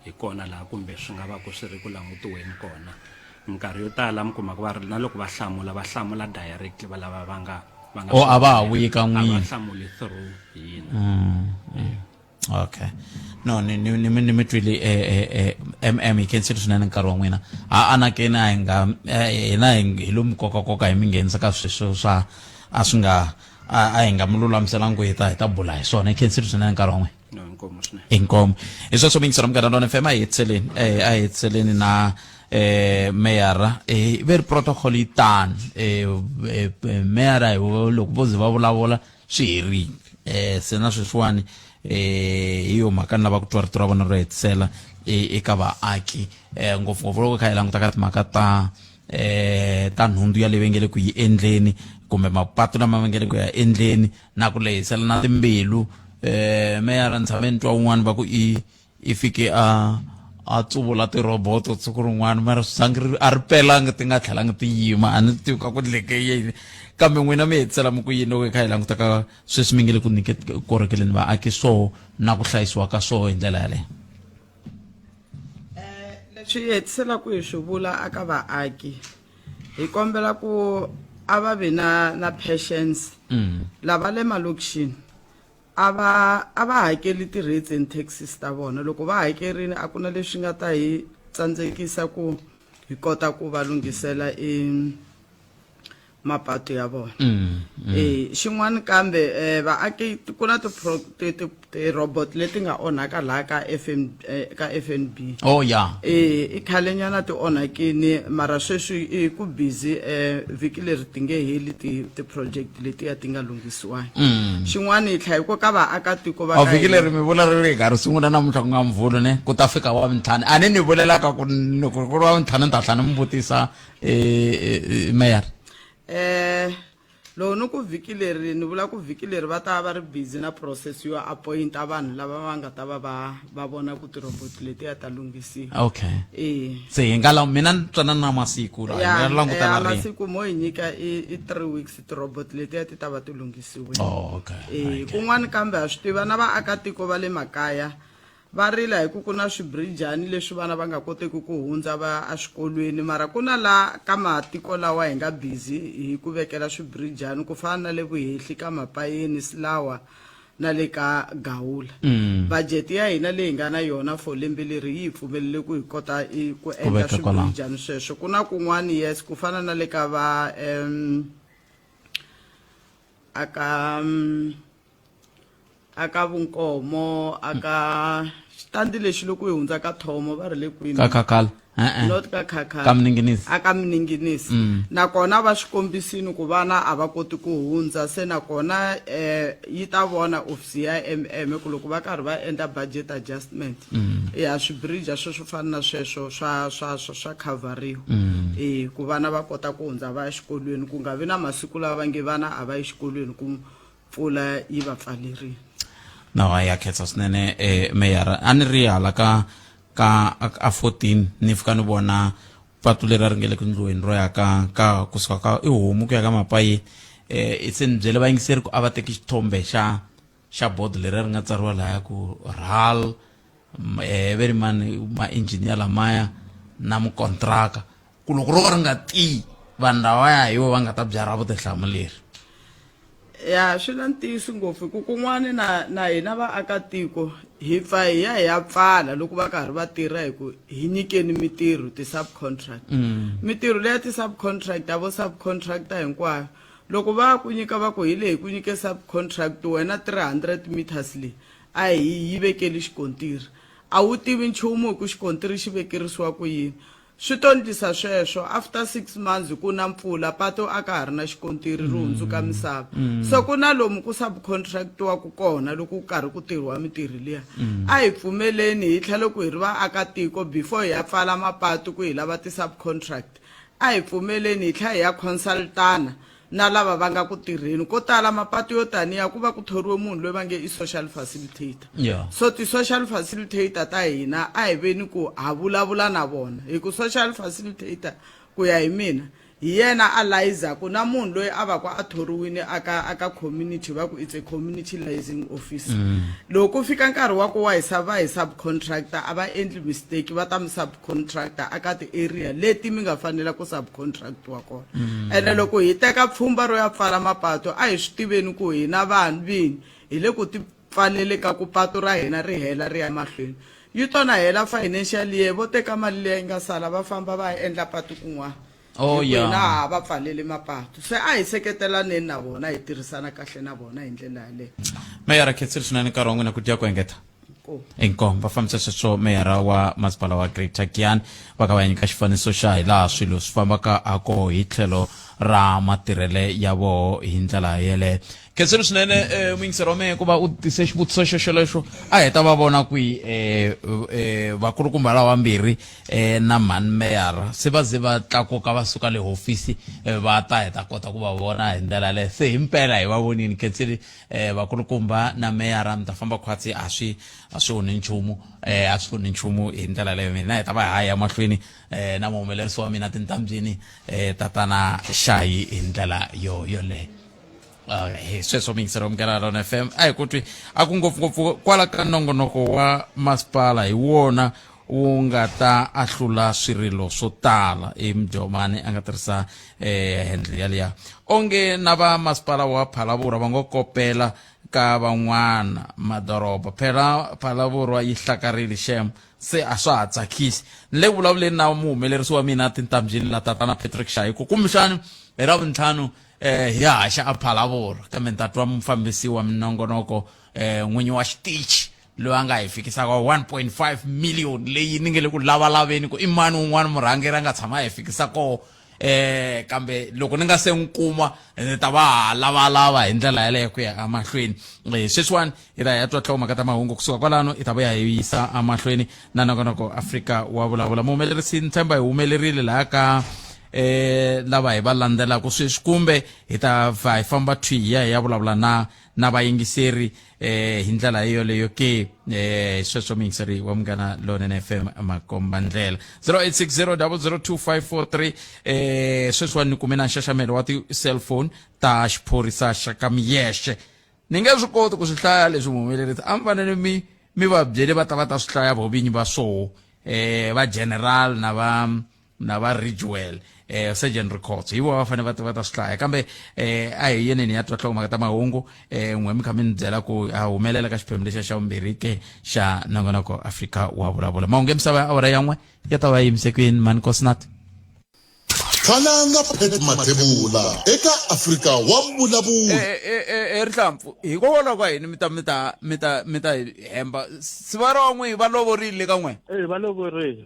hi kona laha kumbe swi nga va ku swi ri ku langutiweni kona minkarhi yo tala mi kuma ku va ri na loko va hlamula directly va lava va nga a va ha vuyi ka n'wina va hlamuli through hina okay no ni mi twile hi khensile swinene nkarhi wa n'wina a anakeni hina hi lomu koka hi mi nghenisa ka sweswo swa a swi nga a hi nga mi lulamiselangu hi ta bula hi swona hi khensile swinene nkarhi wa n'wina inkomo hi sweswo mi yingisela Munghana Lonene FM a hi hetseleni na meyara very protocol yi tani meyara loko vo ze va vulavula swi herile se na sweswiwani hi yo mhaka ni lava ku twa rito ra vona ro hetisela eka vaaki ngopfungopfu loko kha hi languta ka timhaka ta nhundzu ya leyi va nge le ku yi endleni kumbe mapatu lama va nge le ku ya endleni na ku lehisela na timbilu meyara ni tshame ni twa un'wana va ku i fike a tsuvula tiroboto siku rin'wana mara swizangi a ri pelanga ti nga tlhelanga ti yima a ni tivi ka ku leke yini kambe n'wina mi hetisela mi ku yini loko kha hi languta ka sweswi mi nge le ku korekeleni vaaki so na ku hlayisiwa ka so hi ndlela yaleyo leswi hetiselaku hi swi vula aka vaaki hi kombela ku a va vi na patience lava le malokixini a va hakeli ti-rates and taxes ta vona loko va hakerini a ku na leswi nga ta hi tsandzekisa ku hi kota ku va lunghisela mapatu ya vona xin'wana kambe vaaki ku na ti-robot leti nga onhaka laha ka FNB i khalenyana ti onhakini mara sweswi ku busy vhiki leri ti nge heli ti-project letiya ti nga lunghisiwangi xin'wana hi tlhahi ko ka vaakatiko va vhiki leri mi vula ri ri nkarhi sungula namuntlha ku nga mvula ne ku ta fika wa mintlhanu a ni ni vulelaka ku loko ku ri wa mintlhanu ni ta tlhela ni mi vutisa meyara loko ni ku vhiki leri ni vula ku vhiki leri va ta va ri busy na process yo appointa vanhu lava va nga ta va vona ku tiroboti letiya ta lunghisiwa okay se hi nga mina ni twanana na masiku la ni langutana ri masiku mo hi nyika i 3 weeks tiroboti letiya ti ta va ti lunghisiwile okay kun'wana kambe ha swi tiva na vaakatiko va le makaya va rila hi ku na swibrijani leswi vana va nga koteki ku hundza va eswikolweni mara ku na la ka matiko lawa hi nga busy hi ku vekela swibrijani ku fana na le vuhehli ka mapayeni Silawa na le ka Gawula budget ya hina leyi nga na yona for lembe leri yi pfumelele ku hi kota ku endla swibrijani sweswo ku na kun'wana yes ku fana na le ka va aka Vunkomo aka standi lexi loko hi hundza ka Thomo va ri le kwini ka Khakhala not ka Khakhala ka Mninginisi aka Mninginisi nakona va swikombisini ku vana a va koti ku hundza se nakona yi ta vona ofisi ya ku loko va karhi va endla budget adjustment ya swibridge swo fana na sweswo swa coveriwa ku vana va kota ku hundza va exikolweni ku nga vi na masiku lawa va nge vana a va exikolweni ku mpfula yi va pfalerile no ya khetsa swinene meyara a ni ri hala ka a 14 ni fika ni vona patu leri ri nge le ku ndlweni ro ya ka kusuka ka i homu ku ya ka mapayi se ni byele vayingiseri ku a va teki xithombe xa board leri ri nga tsariwa laha ku RAL very ma-engineer lamaya na mukontraka ku loko ro ri nga tiyi vanhu lavaya hi vo va nga ta byara vutihlamuleri ya swi na ntiyiso ngopfu ku kun'wana na hina vaakatiko hi pfa hi ya pfala loko va karhi va tirha hi ku hi nyikeni mitirho ti-subcontract mitirho leya ti-subcontractor vo subcontractor hinkwayo loko va ku nyika va ku hi lehi ku nyike subcontract wena 300 meters leyi a hi yi vekeli xikontiri a wu tivi nchumu ku xikontiri xi vekerisiwa ku yini swi to ndlisa sweswo after 6 months ku na mpfula pato a ka ha ri na xikontiri ri hundzuka misava so ku na lomu ku subcontractiwa ku kona loko ku karhi ku tirhiwa mitirhi liya a hi pfumeleni hi tlhela ku hi ri vaakatiko before hi ya pfala mapatu ku hi lava ti-subcontract a hi pfumeleni hi tlhela hi ya consultana na lava va nga ku tirheni ko tala mapatu yo taniya ku va ku thoriwe munhu loyi va nge i social facilitator so ti-social facilitator ta hina a hi veni ku ha vulavula na vona hi ku social facilitator ku ya hi mina hi yena a layizaku na munhu loyi a va ku a thoriwini aka community va ku it's a community liaising officer loko fika nkarhi wa ku wa hi subcontractor a va endli mistake va ta mi subcontractor aka ti-area leti mi nga fanela ku subcontract wa kona ene loko hi teka pfhumba ro ya pfala mapatu a hi swi tiveni ku hina vanhu vini hi le ku ti pfalele ka ku patu ra hina ri hela ri ya mahlweni yi tona hela financial year vo teka mali leyi nga sala va famba va endla patu kun'wana na va pfalele mapatu se a hi seketelaneni na vona hi tirhisana kahle na vona hi ndlela yaleyo meyara khetsiri swinene nkarhi wa n'wina ku dya ku engeta inkom va fambisa sweswo meyara wa masipala wa Greater Giyani va ka va nyika xifaniso xa hi laha swilo swi fambaka ako hi tlhelo ra matirhele ya vo hi ndlela yeleyo khetsiri swinene muyingiseri wa mehe ku va u tise xivutiso xexolexo a hi ta va vona kwihi vakulukumba lava vambirhi na mhani meyara se va ze va tlakuka va suka le hofisi va ta heta kota ku va vona hi ndlela yaleyo se hi mpela hi va vonini khetsiri vakulukumba na meyara mi ta famba khwatsi a swi huni nchumu a swi huni nchumu hi ndlela yaleyo mina hi ta va hi ya mahlweni na muhumelerisi wa mina tintambyini tatana Shayi hi ndlela yoleyo sweswo miyingiseri wa Mugela FM a hi kutwi a ku ngopfungopfu kwala ka nongonoko wa masipala hi wona wu nga ta ahlula swirilo swo tala Mjomani a nga tirhisa handle yaliya onge na va masipala wa Vulavula va ngo kopela ka van'wana madoroba phela Vulavula yi hlakarile shem se a swa ha tsakisi ni le vulavuleni na muhumelerisi wa mina tintambyini la tatana Patrick Shayi ku kumbexani hi ravuntlhanu hi haxa a Vulavula kambe ni ta twa mufambisi wa minongonoko n'winyi wa xitichi loyi a nga hi fikisaka 1.5 million leyi ni nge le ku lavalaveni ku i mani wun'wana murhangeri a nga tshama hi fikisa koho kambe loko ni nga se n'wi kuma ni ta va ha lavalava hi ndlela yaleyo ku ya amahlweni sweswiwani hi ta ya twa tlhomaka ta mahungu kusuka kwalano hi ta va ya hi yisa amahlweni na nongonoko Afrika wa Vulavula muhumelerisi ni tshemba hi humelerile laha ka lava hi va landzelaka sweswi kumbe hi ta va hi famba thwiya hi ya vulavula na vayingiseri hi ndlela yoleyo ke sweswo muyingiseri wa Munghana Lonene FM makomba ndlela 0860002543 sweswiwani ni kume na nxaxamelo wa ti-cellphone ta xiphorisa xa ka Muyexe ni nge swi koti ku swi hlaya leswi muhumelerisi a mi fanele mi va byele va ta swi hlaya vovinyi va swoho va general na va Ridgewell Surgeon Records hi vo va fanele va ta swi hlaya kambe a hi yeneni ya twa tlhomaka ta mahungu n'we mi kha mi ni byela ku a humelela ka xiphemu lexa xa vumbirhi ke xa nongonoko Afrika wa Vulavula mahungu ya misava ya awara yan'we ya ta va yimise kwini mani Kosnat khalanga Pet Mathebula eka Afrika wa Vulavula rihlampfu hikokwalaho ka yini mi ta hemba siva ra n'we va lovorile ka n'we va lovorile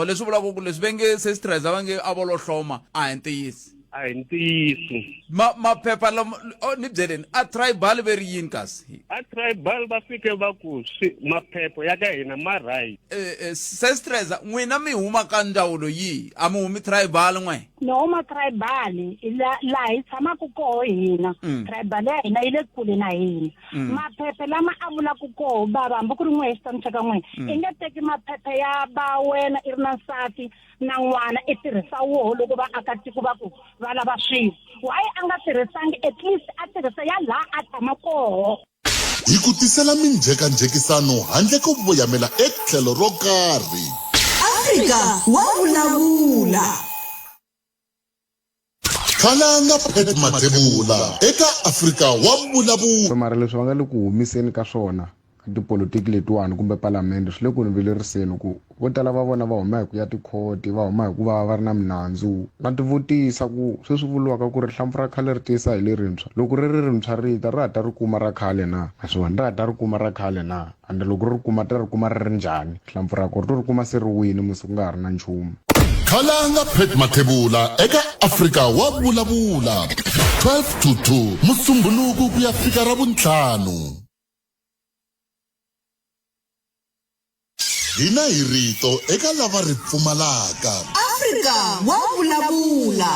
leswi vulaka ku leswi venge se stressa va nge a vo lo hloma a hi ntiyisi a hi ntiyisi maphepha ni byeleni a tribal veri yini kasi a tribal va fike va ku maphepha ya ka hina ma right se stressa n'wina mi huma ka ndzawulo yihi a mi humi tribal n'we no ma tribal laha hi tshamaka koho hina tribal ya hina yi le kule na hina maphepha lama a vulaka koho bava hambi ku ri n'we xitanisaka n'we i nge teki maphepha ya ba wena i ri na nsati na n'wana i tirhisa woho loko vaakatiko va ku va lava swilo why a nga tirhisangi at least a tirhisa ya laha a tshama koho hi ku tisela minjhekanjhekisano handle ko voyamela etlhelo ro karhi Afrika wa Vulavula khalanga Pet Mathebula eka Afrika wa Vulavula mara leswi va nga le ku humiseni ka swona ka tipolitiki letiwani kumbe palamende swi le ku ni vileriseni ku vo tala va vona va huma hi ku ya tikhoti va huma hi ku va ri na minandzu na tivutisa ku sweswi vuriwaka ku ri hlampfu ra khale ri tisa hi lerintshwa loko ri ri rintshwa rita ri hata ri kuma ra khale na naswona ri hata ri kuma ra khale na ande loko ri kuma ta ri kuma ri ri njhani hlampfu ra ko ri to ri kuma se ri wini musi ku nga ha ri na nchumu khalanga phet mathebula eka Afrika wa vulavula 12 to 2 musumbhuluku ku ya fika ra vuntlhanu hina hi rito eka lava ri pfumalaka Afrika wa vulavula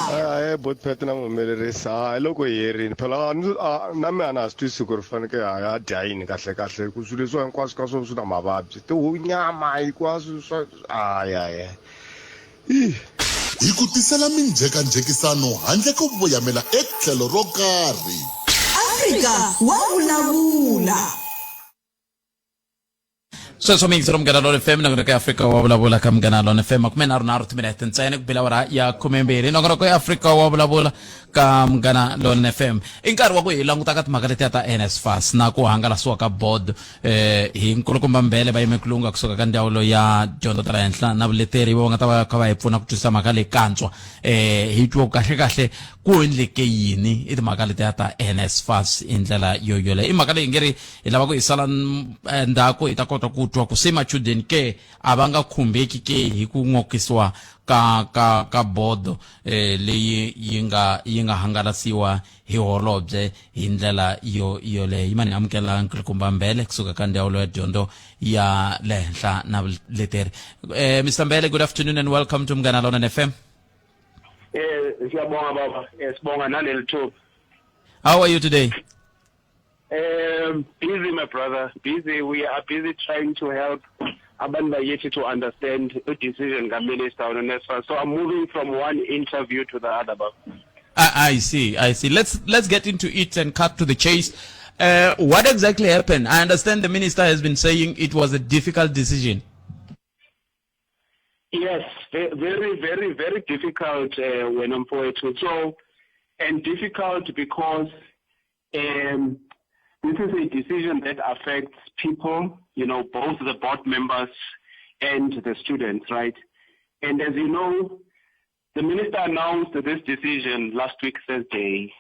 botpet na muhumelerisa loko hi herini phela na mina na swi twisi ku ri faneke a dya yini kahle kahle ku swilo leswi hinkwaswo ka swona swi na mavabyi tinyama hinkwaswo swa aya hi ku tisela minjhekanjhekisano handle ko voyamela etlhelo ro karhi Afrika wa vulavula sweswo mingiziro mnganalo FM nangona ka Afrika wa vulavula ka mnganalo FM kume na timinete ntsena ku bila ya 12 nangona ka Afrika wa vulavula ka mnganalo FM inkarhi wa ku hi languta ka timhaka leti ta NSFAS na ku hangalasiwa ka board hi nkulukumba mbele va yime kulunga kusuka ka ndzawulo ya dyondzo ta le henhla na vuleteri va nga ta va kha va hi pfuna ku twisisa mhaka leyi kantswa hi twa kahle kahle ku endleke yini i timhaka leti ta NSFAS i ndlela yoyole i mhaka leyi ngeri hi lava ku hi sala ndhaku hi ta kota ku twa ku se machudeni ke a va nga khumbeki ke hi ku ngokisiwa ka board leyi yi nga hangalasiwa hi holobye hi ndlela yole imani amukela nkulukumba mbele kusuka ka ndzawulo ya dyondzo ya le henhla na vuleteri Mr. Mbele, good afternoon and welcome to Mnganalo FM. Siyabonga baba, sibonga naleli thuba. How are you today? Busy, my brother. Busy. We are busy trying to help abantu bayethi to understand the decision ka minister on NSFAS. So I'm moving from one interview to the other. I see. Let's get into it and cut to the chase. What exactly happened? I understand the minister has been saying it was a difficult decision. Yes, very, very, very difficult when I'm poetry. So, and difficult because this is a decision that affects people, both the board members and the students, right? And as you know, the minister announced this decision last week, Thursday.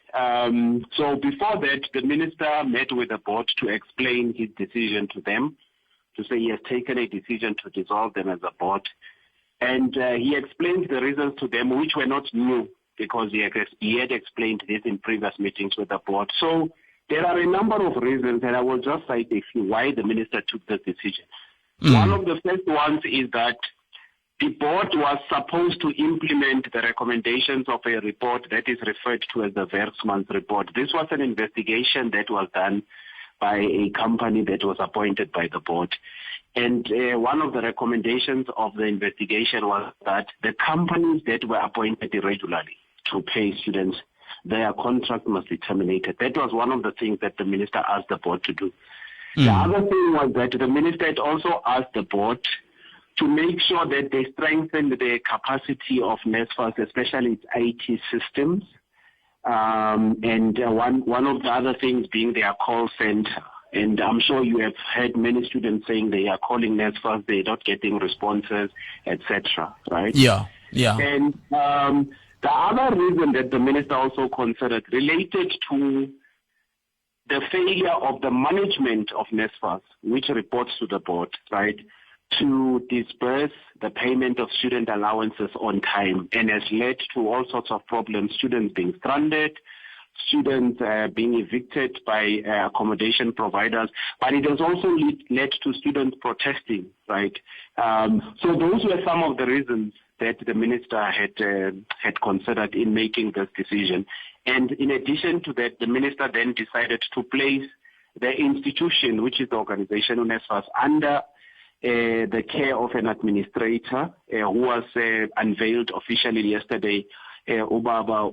So before that, the minister met with the board to explain his decision to them, to say he has taken a decision to dissolve them as a board. And he explained the reasons to them, which were not new, because he had explained this in previous meetings with the board. So there are a number of reasons, and I will just cite a few why the minister took this decision. One of the first ones is that the board was supposed to implement the recommendations of a report that is referred to as the Versman's report. This was an investigation that was done by a company that was appointed by the board. And one of the recommendations of the investigation was that the companies that were appointed irregularly to pay students, their contract must be terminated. That was one of the things that the minister asked the board to do. The other thing was that the minister had also asked the board to make sure that they strengthen the capacity of NSFAS, especially its IT systems. And one of the other things being their call center. And I'm sure you have heard many students saying they are calling NSFAS, they're not getting responses, etc. Right? Yeah. And the other reason that the minister also considered related to the failure of the management of NSFAS, which reports to the board, right, to disperse the payment of student allowances on time, and has led to all sorts of problems, students being stranded, students being evicted by accommodation providers, but it has also led to students protesting, right? So those were some of the reasons that the minister had considered in making this decision. And in addition to that, the minister then decided to place the institution, which is the organization NSFAS, under the care of an administrator who was unveiled officially yesterday, Ubaba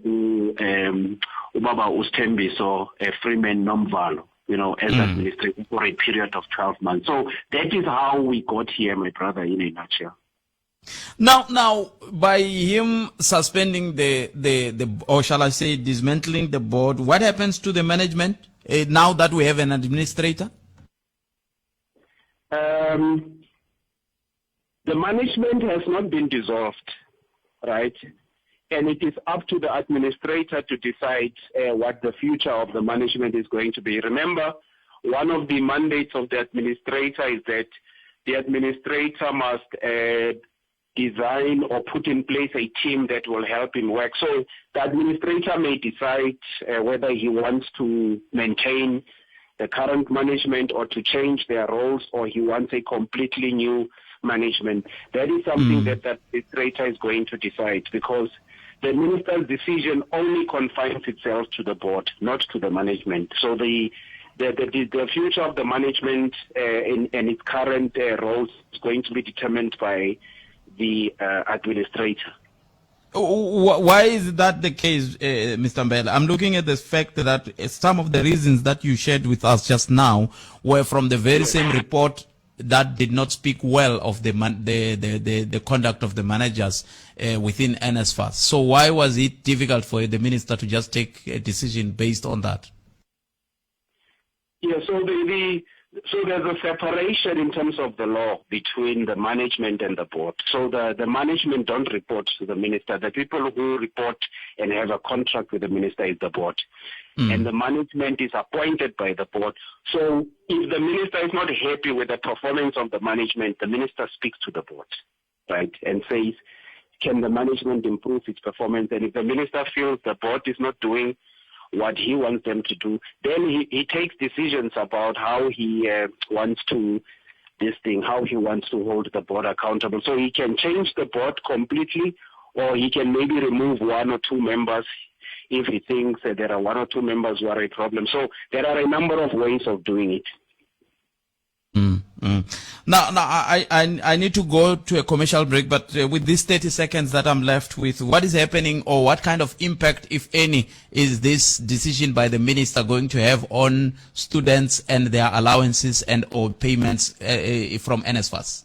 Ustembi, so Freeman Nomvalo, as administrator for a period of 12 months. So that is how we got here, my brother, in a nutshell. Now, by him suspending or shall I say dismantling the board, what happens to the management now that we have an administrator? the management has not been dissolved, right? And it is up to the administrator to decide what the future of the management is going to be. Remember, one of the mandates of the administrator is that the administrator must design or put in place a team that will help him work. So the administrator may decide whether he wants to maintain the current management or to change their roles, or he wants a completely new management. That is something that the administrator is going to decide, because the minister's decision only confines itself to the board, not to the management. So the future of the management and its current roles is going to be determined by the administrator. Why is that the case, Mr. Mbele? I'm looking at the fact that some of the reasons that you shared with us just now were from the very same report that did not speak well of the conduct of the managers within NSFAS. So why was it difficult for the minister to just take a decision based on that? Yeah, so there's a separation in terms of the law between the management and the board. So the management don't report to the minister. The people who report and have a contract with the minister is the board. And the management is appointed by the board. So if the minister is not happy with the performance of the management, the minister speaks to the board, right, and says, can the management improve its performance? And if the minister feels the board is not doing what he wants them to do, then he takes decisions about how he wants to how he wants to hold the board accountable. So he can change the board completely, or he can maybe remove one or two members if he thinks that there are one or two members who are a problem. So there are a number of ways of doing it. Now, I need to go to a commercial break, but with these 30 seconds that I'm left with, what is happening, or what kind of impact, if any, is this decision by the minister going to have on students and their allowances and or payments from NSFAS?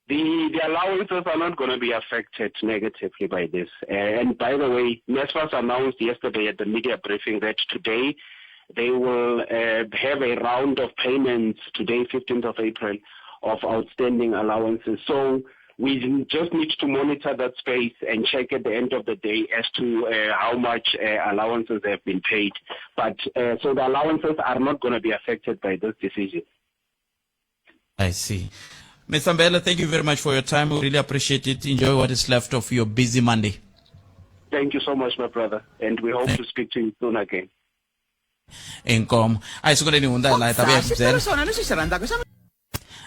The allowances are not going to be affected negatively by this. And by the way, NSFAS announced yesterday at the media briefing that today they will have a round of payments today, 15th of April, of outstanding allowances. So we just need to monitor that space and check at the end of the day as to how much allowances have been paid. But so the allowances are not going to be affected by this decision. I see. Mr. Mbele, thank you very much for your time. We really appreciate it. Enjoy what is left of your busy Monday. Thank you so much, my brother. And we hope to speak to you soon again. Inkom. Ay sukule ni unda la tabe mzela.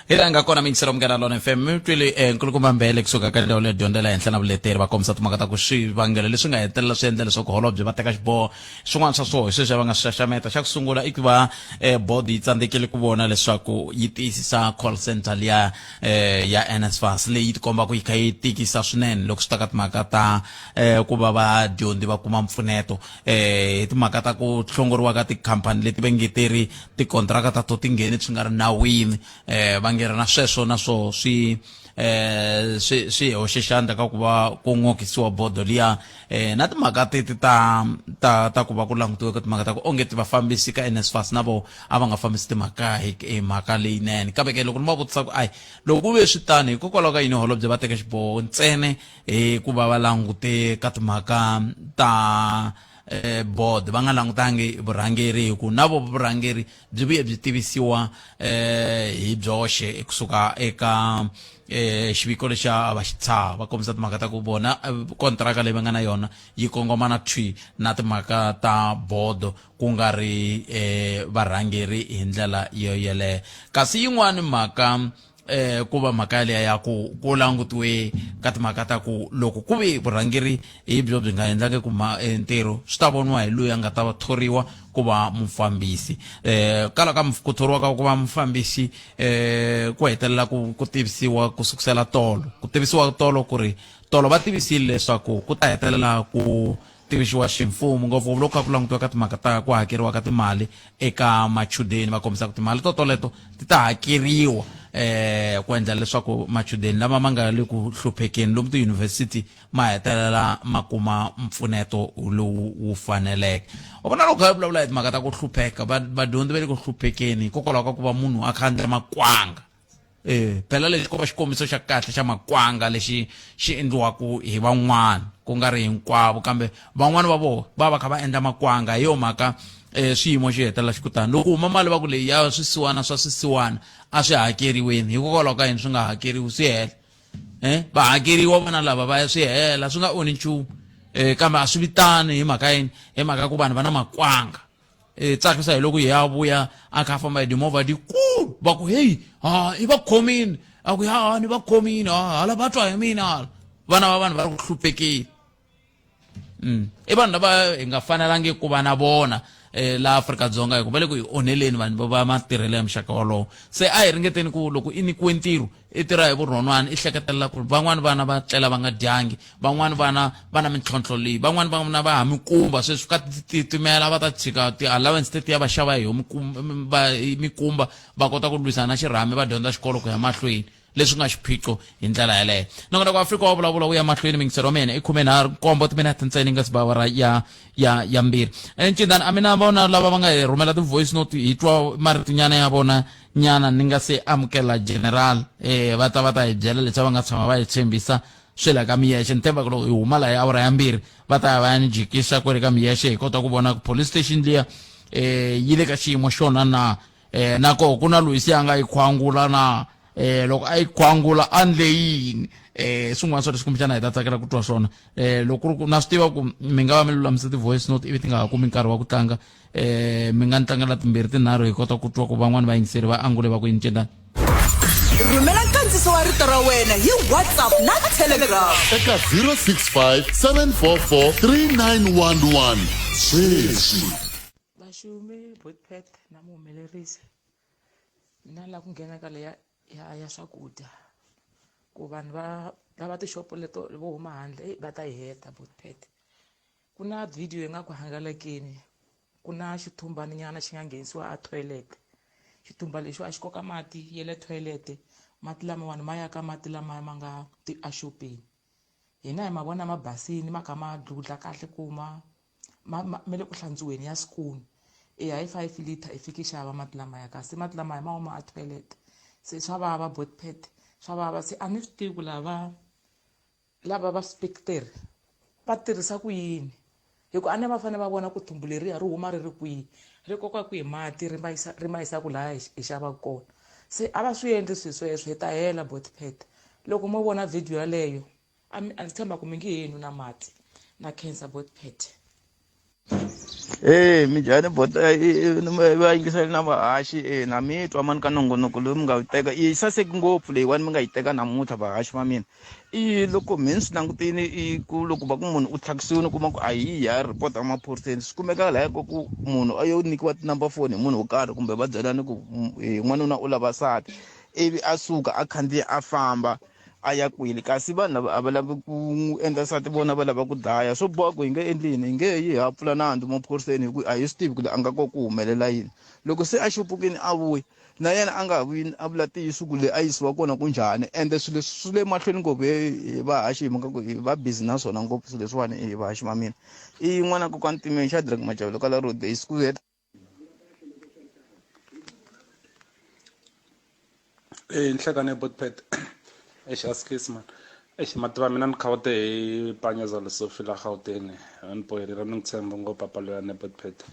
Ila ngakona minsero mgana lona FM twili nkulukumba Mbele kusuka ka ndawo le dyondela henhla na vuleteri va kombisa timhaka ku swivangelo leswi nga hetelela swi endla leswaku holobye va teka xiboho swin'wana swa swoho sweswi va nga swi xaxameta. Xa ku sungula i ku va board yi tsandzekile ku vona leswaku yi tiyisisa call center liya ya NSFAS leyi tikomba ku yi kha yi tikisa swinene loko swi ta ka timhaka ta ku va vadyondzi va kuma mpfuneto timhaka ta ku hlongoriwa ka tikhampani leti va ngeteri tikontraka ta to tingheni swi nga ri nawini ngera na sweswo na swo swi hoxe xandla ka ku va ku ngokisiwa bodo liya na timhaka teti ta ku va ku langutiwe ka timhaka ta ku onge ti vafambisi ka NSFAS na vo a va nga fambisi timhaka hi mhaka leyinene. Kambe ke loko ni va vutisa ku loko ku ve swi tani hikokwalaho ka yini holobye va teka xiboho ntsene ku va va langute ka timhaka ta board va nga langutangi vurhangeri hi ku na vo vurhangeri byi vuye byi tivisiwa hi byoxe kusuka eka xiviko lexa va xitshava va kombisa timhaka ta ku vona kontraka leyi va nga na yona yi kongomana thwi na timhaka ta bodo ku nga ri varhangeri hi ndlela yo yeleyo. Kasi yin'wani mhaka ku va mhaka leya ya ku langutiwe ka timhaka ta ku loko ku ve vurhangeri hi byo byi nga endlangi ku ntirho swi ta voniwa hi loyi a nga ta va thoriwa ku va mufambisi. Kala ka ku thoriwa ka ku va mufambisi ku hetelela ku tivisiwa ku sukusela tolo ku tivisiwa tolo ku ri tolo va tivisile leswaku ku ta hetelela ku tivisiwa ximfumo ngopfu loko ku langutiwa ka timhaka ta ku hakeriwa ka timali eka machudeni va kombisa ku timali toleto ti ta hakeriwa ku endla leswaku machudeni lama ma nga le ku hluphekeni lomu tiyunivhesiti ma hetelela ma kuma mpfuneto lowu wu faneleke. U vona loko hi vulavula hi timhaka ta ku hlupheka vadyondzi va le ku hluphekeni hikokwalaho ka ku va munhu a kha a endla makwanga phela lexi ko va xikombiso xa kahle xa makwanga lexi xi endliwaku hi van'wana ku nga ri hinkwavo kambe van'wana va vo va kha va endla makwanga hi yo mhaka swiyimo xi hetelela xikutani loko huma mali va ku leyi ya swisiwana swa swisiwana a swi hakeriweni hikokwalaho ka yini swi nga hakeriwi swi hela va hakeriwa vana lava va ya swi hela swi nga onhi nchumu kambe a swi vitani hi mhaka yini hi mhaka ku vanhu va na makwanga tsakisa hi loko hi ya vuya a kha famba hi timovha dikulu va ku heyi i va khomini a ku ni va khomini hala va twa hi mina hala vana va vanhu va ri ku hluphekeni i vanhu lava hi nga fanelangi ku va na vona la Afrika-Dzonga hikuva le ku hi onheleni vanhu va matirhelo ya muxaka wolowo se a hi ringeteni ku loko i nyikiwe ntirho i tirha hi vurhonwana i hleketelela ku van'wani vana va tlela va nga dyangi van'wani vana va na mintlhontlho leyi van'wani vana va ha mikumba sweswi ka titimela va ta tshika ti-allowance tetiya va xava hi mikumba va kota ku lwisana na xirhami va dyondza xikolo ku ya mahlweni leswi nga xiphiqo hi ndlela yaleyo nongona ku Afrika wa vulavula wu ya mahlweni mingisero wa mina i 17 timinete ntsena yi nga si bava ya mbirhi ncindani a mina vona lava va nga hi rhumela ti-voice note hi twa maritinyana ya vona nyana ni nga se amukela general va ta hi byela leswi va nga tshama va hi tshembisa swela ka Muyexe ni temba ku loko hi huma laha awara ya mbirhi va ta ya va ya ni jikisa kwele ka Muyexe hi kota ku vona ku police station liya yi le ka xiyimo xona na nako ku na loyi se a nga yi khwangula na loko a yi khwangula a ndle yini swin'wana swa leswi kumbexana hi ta tsakela ku twa swona loko na swi tiva ku mi nga va mi lulamise ti-voice note ivi ti nga ha kumi nkarhi wa ku tlanga mi nga ni tlangela timbirhi tinharhu hi kota ku twa ku van'wani vayingiseri va angule va ku yini cendani rhumela nkandziso wa rito ra wena hi WhatsApp na Telegram eka 065 744 3911 sweswi Vaxumi Bootpet na muhumelerisi na la ku nghena ka leya ya swakudya ku vanhu lava tishopo leto vo huma handle va ta yi heta Bootpet ku na video yi nga ku hangalakini ku na xithumbani nyana xi nga nghenisiwa a toilet xitumba lexi a xi koka mati ya le toilet mati lama vanhu ma yaka mati lama ma nga axopeni hina hi ma vona ma basini ma kha ma dludla kahle ku ma le ku hlantswiweni ya spoon hi 5 liter i fiki xava mati lamaya kasi mati lamaya ma huma a toilet se swa vava Bootpet swa vava se a ni swi tivi ku lava va spectator va tirhisa ku yini hikuva a ne va fanele va vona ku thumbu leriya ri huma ri ri kwihi ri koka kwihi mati ri ma yisa ku laha hi xavaka kona se a va swi endli swilo sweswo hi ta hela Bootpet loko mo vona video yaleyo a ndzi tshemba ku mi nge henu na mati na cancer Bootpet Mijani vayingiseri na vahaxi na mi twa mani ka nongonoko loyi mi nga wu teka i saseki ngopfu leyiwani mi nga yi teka namuntlha vahaxi va mina loko mi ni swi langutini ku loko va ku munhu u tlhakisiwile kuma ku a hi ya report emaphoriseni swi kumeka laha ko ku munhu a yo nikiwa tinumber phone hi munhu wo karhi kumbe va byelani ku n'wanuna u lava sati ivi a suka a khandziya a famba a ya kwile kasi vanhu lava a va lavi ku endla sati vona va lava ku dlaya swo boha ku hi nge endlini hi nge yi ha pfula nandzu maphoriseni hi ku a hi swi tivi ku a nga ko ku humelela yini loko se a xupukini a vuyi na yena a nga ha vuyi a vula tiyisu ku leyi a yisiwa kona ku njhani ende swilo swi le mahlweni ngopfu hi vahaxi hi mhaka ku hi va busy na swona ngopfu swilo leswiwani hi vahaxi va mina i n'wana kokwana timeni xa direk majavelo ka la road hi siku nhlekane Bootpet exaskis man mativa mina ni khawute hi panyazalo sofi la Gauteng ni boherira ni tshemba ngo papa loya ne Bootpet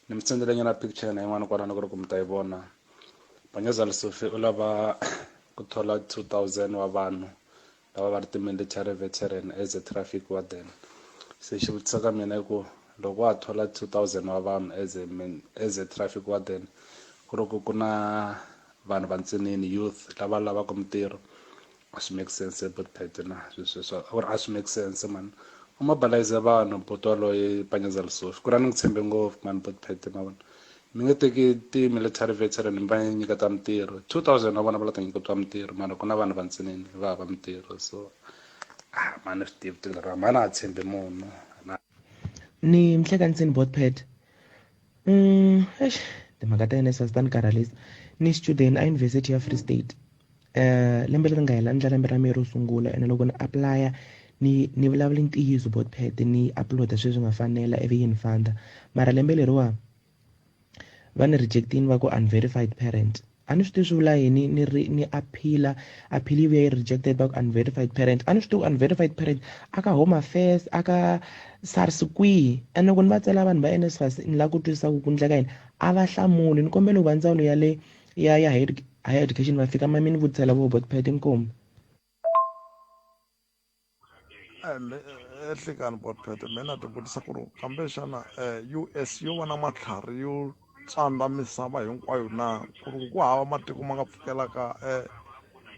ni mtsendele nyana picture na yin'wana kwalana ku ri ku mi ta yi vona panyazalo sofi u lava ku thola 2000 wa vanhu lava va ri ti-military veteran as a traffic warden se xi vutisa ka mina ku loko wa thola 2000 wa vanhu as a traffic warden ku ri ku na vanhu va ntsinini youth lava lavaka mintirho a swi make sense Bootpet na sweswo or a swi make sense man mobilize vanhu poto loyi panyazalo sofi ku ra ni tshembe ngopfu man Bootpet ma vona mi nge teki ti-military veteran mi va nyiketa mintirho 2000 wa vona va la ta nyiketiwa mintirho mara ku na vanhu va ntsinini va hava mintirho so mani swi tivi tilera mani a tshembe munhu ni mhleka ntsini Bootpet timhaka ta NSFAS ta ni karhalisa ni student a University ya Free State lembe leri nga hela ndla lembe ra miri ro sungula ene loko ni apply ni vulavula ntiyiso Bootpet ni upload sweswi nga fanela ivi yi ni fanda mara lembe leriwa va ni rejectini va ku unverified parent a ni swi tivi swi vula yini ni appeal ivi yi rejected by unverified parent a ni swi tivi unverified parent aka home affairs aka SARS kwihi ene loko ni va tsela vanhu va NSFAS ni lava ku twisisa ku endleka yini a va hlamuli ni kombela ku va ndzawulo ya higher education va fika mami ni vutisela vo botpet inkomu ehlekani botpet mina ti vutisa ku ri kambe xana US yo va na matlhari yo tsandza misava hinkwayo na ku ri ku hava matiko ma nga pfukelaka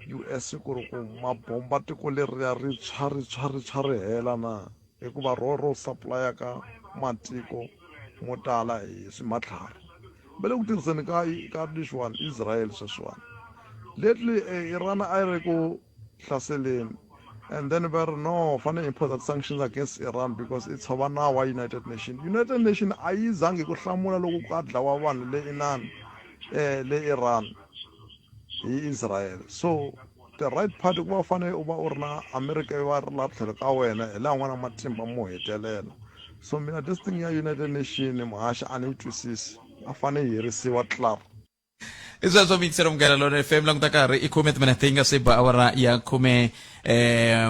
US ku ri ku mabomba tiko leriya ri tshwa ri hela na hikuva ro supply ka matiko mo tala hi swimatlhari va le ku tirhiseni ka leswiwani Israel sweswiwani lately Iran a yi ri ku hlaseleni and then va ri no fane import sanctions against Iran because it's hava nawu wa United Nation a yi zangi ku hlamula loko ku dlawa vanhu le inani le Iran hi Israel so the right party ku va fane u va u ri na America yi va ri la tlhelo ka wena hi laha n'wana matimba mo hetelela so mina this thing ya United Nation muhaxa a ni yi twisisi a fane yi herisiwa club Isweswo mixer umgalelo le FM lang takari ikumet manatinga se ba awara ya kume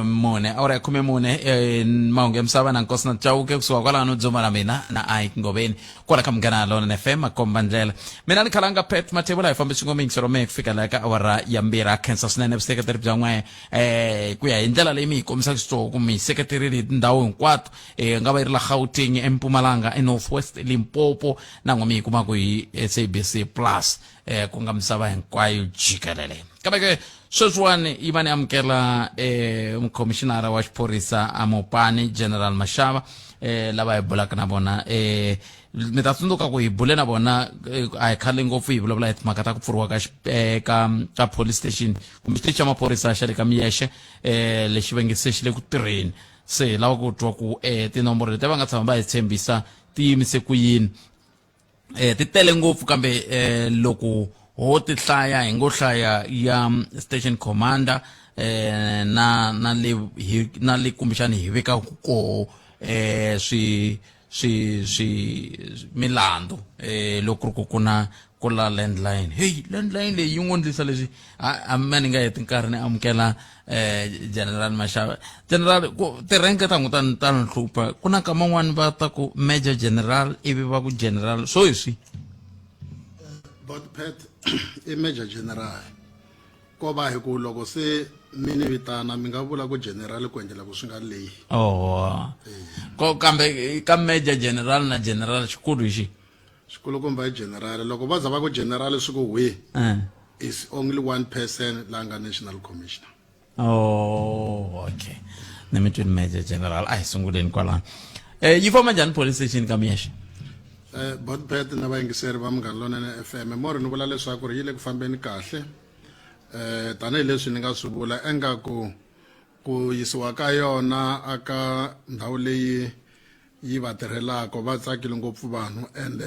mone awara ya kume mone maunge msaba na nkosna chauke kuswa kwala anu dzoma na mina na ai ngobeni kwa kamgana lo na FM akombanjela mina ni kalanga pet matebula ifambe singo mixer me kufika laka awara ya mbira Kansas na secretary bjangwa kuya indlela le mi komisa sto kumi secretary ndawo nkwatu ngaba irila Gauteng eMpumalanga eNorthwest Limpopo na ngomi kuma ku SABC Plus kunga msaba hinkwayo jikelele kabeke sweswiwani imani amkela umcommissionara wa xiphorisa amopani General Mashaba lava hi bulaka na vona mi ta tsundzuka ku hi bule na vona a hi khale ngopfu hi vulavula hi timhaka ta ku pfuriwa ka police station kumbe xitichi xa maphorisa xa le ka Muyexe lexi vengise xi le ku tirheni se lava ku twa ku tinomboro leti va nga tshama va hi tshembisa ti yimise ku yini ti tele ngopfu kambe loko ho ti hlaya hi ngo hlaya ya station commander na le kumbexani hi veka ko swi milandu loko ku kuna kula landline hey landline leyi yi ngondlisa leswi a mani nga heti nkarhi ni amukela General Mashaba General ti rank ta n'wi ta nhlupa kuna ka man'wani va ta ku Major General ivi va ku General so hiswi but pet i Major General ko va hi ku loko se mini vitana mi nga vula ku General ku endlela ku swi nga leyi ko kambe ka Major General na General xikulu hi xikulu kumbe General loko va za va ku General swi ku we is only one person langa National Commissioner okay nemitwe Major General ai sunguleni kwalana yi famba njhani police station ka Muyexe but pet na vayingiseri va Munghana Lonene FM more ni vula leswaku ri yi le ku fambeni kahle tanihi leswi ni nga swi vula enga ku yisiwa ka yona aka ndhawu leyi yi va tirhelaka va tsakile ngopfu vanhu and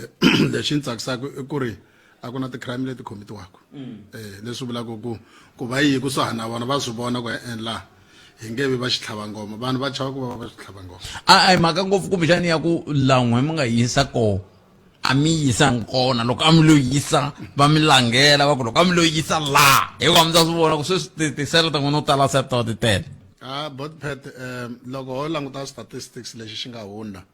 lexi ni tsakisaka i ku ri a ku na ti-crime leti khomitiwaka leswi vulaka ku va yi kusuhana vona va swi vona ku endla hi nge vi va xitlhavangoma vanhu va chava ku va xitlhavangoma a hi mhaka ngopfu kumbexani ya ku lan'we mi nga yisa ko a mi yisa nkona loko a mi lo yisa va mi langela va ku loko a mi lo yisa la hikuva mi ta swi vona ku sweswi tisele ta n'wina u tala septa wa titele but pet loko ho languta statistics lexi xi nga hundza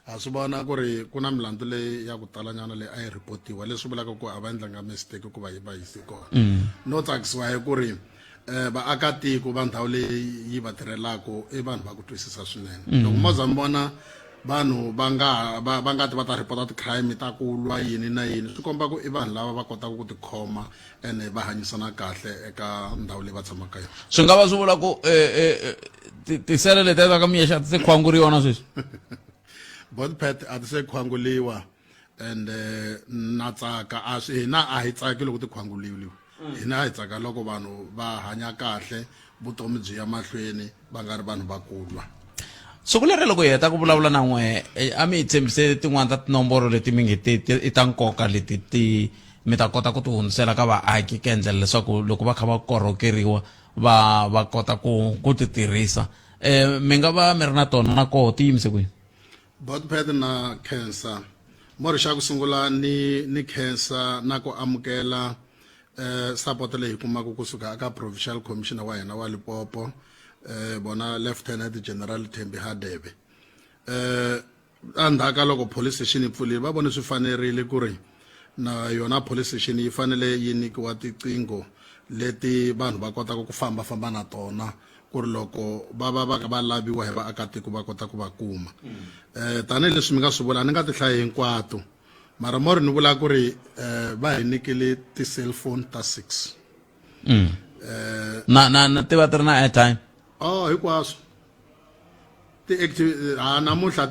a swi vona ku ri ku na milandzu leyi ya ku talanyana leyi a yi ripotiwa leswi vulaka ku a va endlanga mistake ku va yisi kona no tsakisiwa hi ku ri vaakatiko va ndhawu leyi yi va tirhelaka i vanhu va ku twisisa swinene loko mo za mi vona vanhu va nga ti va ta report ti-crime ta ku lwa yini na yini swi komba ku i vanhu lava va kotaka ku tikhoma ene va hanyisana kahle eka ndhawu leyi va tshamaka yona swi nga va swi vula ku tisele leti ta ka Muyexe a ti se khwanguriwa na sweswi body pet a ti se khwanguliwa and na tsaka hina a hi tsaki loko ti khwanguliwa hina a hi tsaka loko vanhu va hanya kahle vutomi byi ya mahlweni va nga ri vanhu va kulwa siku leri loko hi heta ku vulavula na n'we a mi hi tshembise tin'wana ta tinomboro leti mi nge i ta nkoka leti mi ta kota ku ti hundzisela ka vaaki ku endlela leswaku loko va kha va korhokeriwa va kota ku ti tirhisa mi nga va mi ri na tona na koho ti yimise kwihi botped na cancer mori xa ku sungula ni cancer na ku amukela support leyi kumaka kusuka aka provincial commissioner wa hina wa Limpopo bona Lieutenant General Themba Hadebe andhaka loko police station ipfulile va vone swi fanerile ku ri na yona police station yi fanele yi nikiwa tiqingho leti vanhu va kota ku famba na tona ku ri loko va laviwa hi vaakatiko va kota ku va kuma tanihileswi mi nga swi vula ni nga ti hlayi hinkwato mara mo ri ni vula ku ri va hi nikile ti-cellphone ta 6 na ti va ti ri na airtime hinkwaswo ti-active namuntlha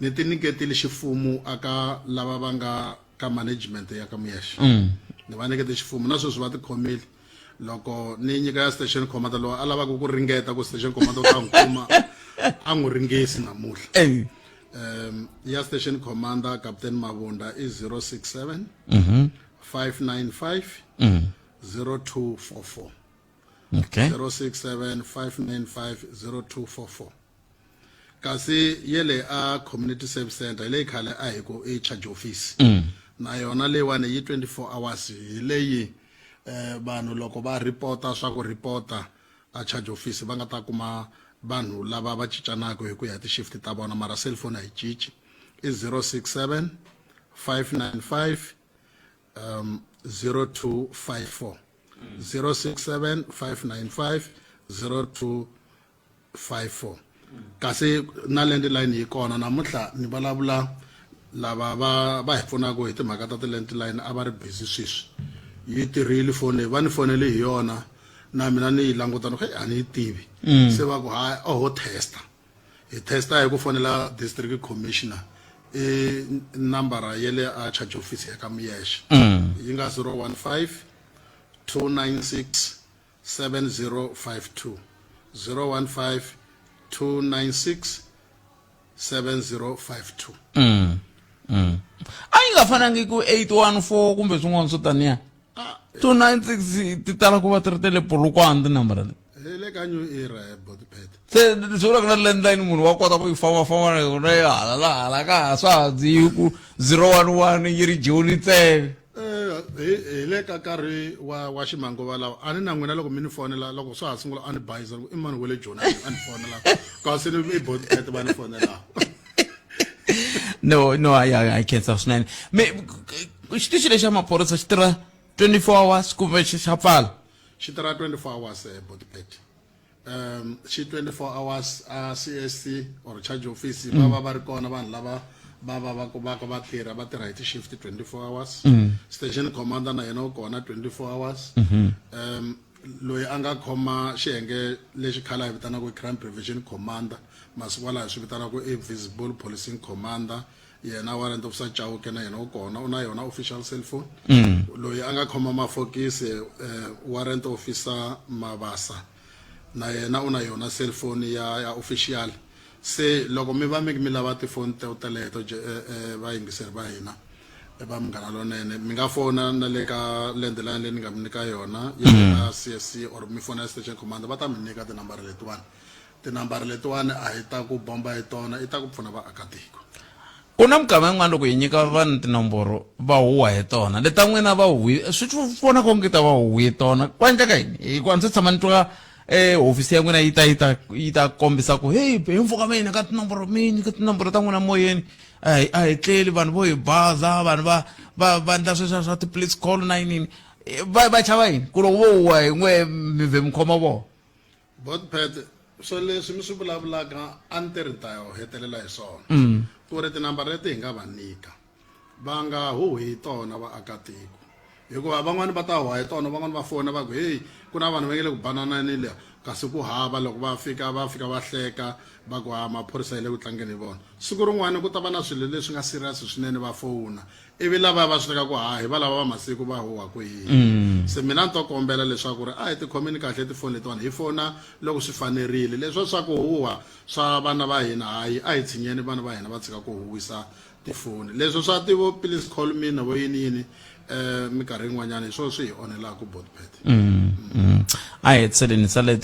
ni ti niketile xifumu aka lava va nga ka management ya ka Muyexe ni va nikete xifumu na sweswi va ti khomile loko ni nyika ya station commander lowa a lavaka ku ringeta ku station commander ta n'wi kuma a n'wi ringesi namuntlha ya station commander Captain Mavonelo i 067 595 0244 okay 067 595 0244 kasi yele a community service center leyi khale a hi ku i charge office na yona leyiwani yi 24 hours hi leyi vanhu loko va reporta swa ku reporta a charge office va nga ta kuma vanhu lava va cicanaka hi ku ya ti shift ta vona mara cellphone a yi cici i 067 595 0254 067 595 0254 kasi na landline yi kona namuntlha ni vulavula lava va hi pfunaka hi timhaka ta ti-landline a va ri busy sweswi yi tirhile foni va ni fonele hi yona na mina ni yi langutana ku a ni yi tivi se va ku hayi ho testa hi testa hi ku fonela district commissioner nambara ya le a charge office ya ka Muyexe yi nga 015 296 7052 015 296 7052 a yi nga fanangi ku 814 kumbe swin'wana swo taniya 296 ti tala ku va ti ri tele polokwane tinambara leti le ka new era bodipet se swi vula ku na landline munhu wa kota ku yi fambafamba yona yi hala ka swa ha dziyi ku 011 yi ri Joni ntsena hi le ka nkarhi wa ximanguva lawa a ni na n'wina loko mi ni fonela loko swa ha sungula a ni bayisa i mani wa le Joni a ni fonela kasi ni i bodipet va ni fonela no I can't swinene xitichi lexi xa maphorisa xi tirha 24 hours kumbe xa pfala xi tirha 24 hours bodipet xi 24 hours a CSC or charge office va ri kona vanhu lava va tirha hi ti-shift 24 hours station commander na yena u kona 24 hours loyi a nga khoma xiyenge lexi khala hi vitanaka crime prevention commander masiku laha swi vitanaka visible policing commander yena warrant officer Chauke na yena u kona u na yona official cellphone loyi a nga khoma mafokisi warrant officer Mabasa na yena u na yona cellphone ya official se loko mi va mi lava tifoni teleto vayingiseri va hina va Munghana Lonene mi nga fona na le ka landline leyi ni nga mi nyika yona ya CSC or mi fona station commander va ta mi nyika tinambara letiwani a hi ta ku bomba hi tona i ta ku pfuna vaakatiko ku na mikama yin'wana loko hi nyika vanhu tinomboro va huwa hi tona leta n'wina va huwi swi vona ko nge ta va huwi hi tona kwa endleka yini hikuva ndzi tshama ni twa hofisi ya n'wina yi ta kombisa ku hey hi mpfuka mi nyika tinomboro ta n'wina moyeni a hi tleli vanhu vo hi baza vanhu va endla sweswiya swa ti-police call na yinini va chava yini ku loko vo huwa hi n'we mi vhe mi khoma vona bodpet so leswi mi swi vulavulaka a ni tirhi ta yo hetelela hi swona ku ri tinambara leti hi nga va nyika va nga huhi hi tona vaakatiko hikuva van'wani va ta huwa hi tona van'wani va fona va ku hey ku na vanhu va nge le ku bananani leha kasi ku hava loko va fika va hleka va ku maphorisa hi le ku tlangeni hi vona siku rin'wana ku ta va na swilo leswi nga serious swinene va fona ivi lava va swi teka ku hi va lava va masiku va huwa ku yini se mina ni to kombela leswaku ri a hi tikhomeni kahle tifoni letiwani hi fona loko swi fanerile leswi swa ku huwa swa vana va hina hayi a hi tshinyeni vana va hina va tshika ku huwisa tifoni leswi swa tivo please call me na vo yini minkarhi yin'wanyana hi swona swi hi onhelaka bodpet a hi hetiseleni sale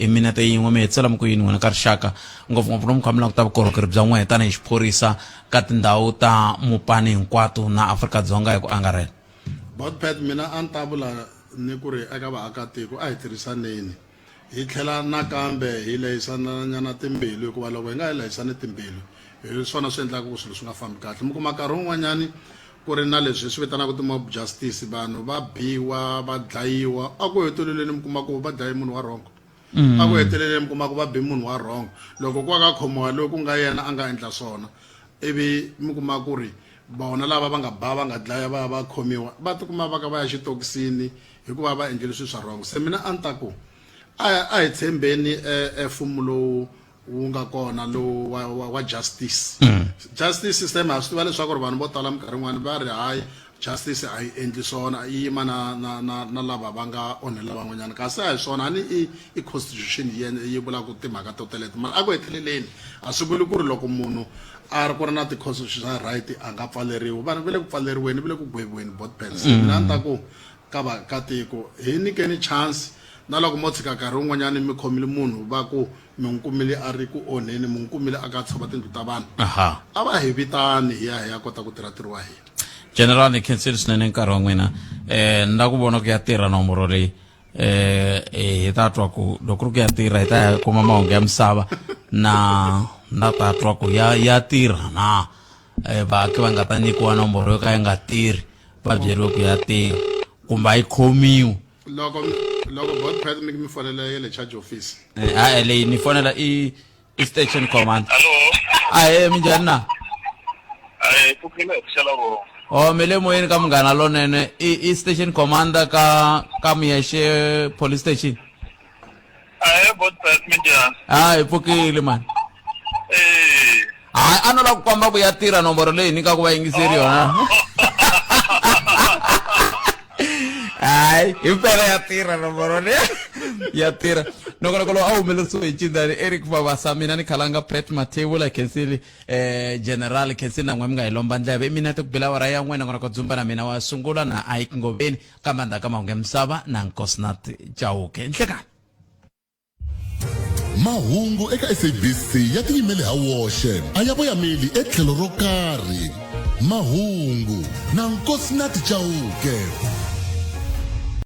minete yin'we mi hetisela mi ku yini n'wina ka rixaka ngopfungopfu lomu khamilaka ta vukorhokeri bya n'wina tanihi xiphorisa ka tindhawu ta mupani hinkwato na Afrika-Dzonga hi ku angarhela Botpet mina antabula ni ku ri eka vaakatiko a hi tirhisaneni hi tlhela nakambe hi lehisananyana timbilu hikuva loko hi nga hi lehisani timbilu hi swona swi endlaka ku swilo swi nga fambi kahle mi kuma nkarhi wun'wanyani ku ri na leswi swi vitanaka ti-mob justice vanhu va biwa va dlayiwa a ku heteleleni mi kuma ku va dlaye munhu wa rhongo a ku heteleleni mi kuma ku va bi munhu wa rhongo loko ku va ka khomiwa loyi ku nga yena a nga endla swona ivi mi kuma ku ri bona lava va nga ba va nga dlaya va khomiwa va tikuma va ka va ya xitokisini hikuva va endlile swilo swa rhongo se mina a ni ta ku a hi tshembeni mfumo lowu wu nga kona lowu wa justice justice system ha swi tiva leswaku ri vanhu vo tala minkarhi yin'wani va ri hayi justice a yi endli swona yi yima na lava va nga onhela van'wanyana kasi a hi swona a ni i constitution yi vulaka timhaka to teleto mara a ku heteleleni a swi vuli ku ri loko munhu a ri ku ri na ti-constitutional right a nga pfaleriwi vanhu va le ku pfaleriweni va le ku gweviweni Botpet mina ni ta ku ka vaakatiko hi nyikeni chance na loko mo tshika nkarhi wun'wanyani mi khomile munhu va ku mi n'wi kumile a ri ku onheni mi n'wi kumile a ka tshova tindlu ta vanhu a va hi vitani hi ya kota ku tirha ntirho wa hina general ni khenseli swinene nkarhi wa n'wina ni la ku vona ku ya tirha nomboro leyi hi ta twa ku loko ri ku ya tirha hi ta ya kuma mahungu ya misava na ta twa ku ya tirha na vaaki va nga ta nyikiwa nomboro yo ka yi nga tirhi va byeriwe ku ya tirha kumbe a yi khomiwi loko Botpet mi fonela ye le charge office leyi ni fonela i station command minjhani na mi le moyeni ka munghana lonene i station commander ka Muyexe police station Botpet minjhani hi pfukile mani a no la ku komba ku ya tirha nomboro leyi nyika ku vayingiseri yona hayi himpela ya tirha nomboro leyi ya tirha noko lo a humelerisiwe hi cindani Eric Vavasa mina ni khalanga Pet Matebula khenseli general khenseli na n'we mi nga hi lomba ndleve i minete ku bela wara ya n'wena ngona ku dzumba na mina wa sungula na Ike Ngobeni kambe ndzhaku ka mahungu ya misava na Nkosinath Chauke nhlekani mahungu eka SABC ya tiyimele ha woxe a ya voyameli etlhelo ro karhi mahungu na Nkosinath Chauke.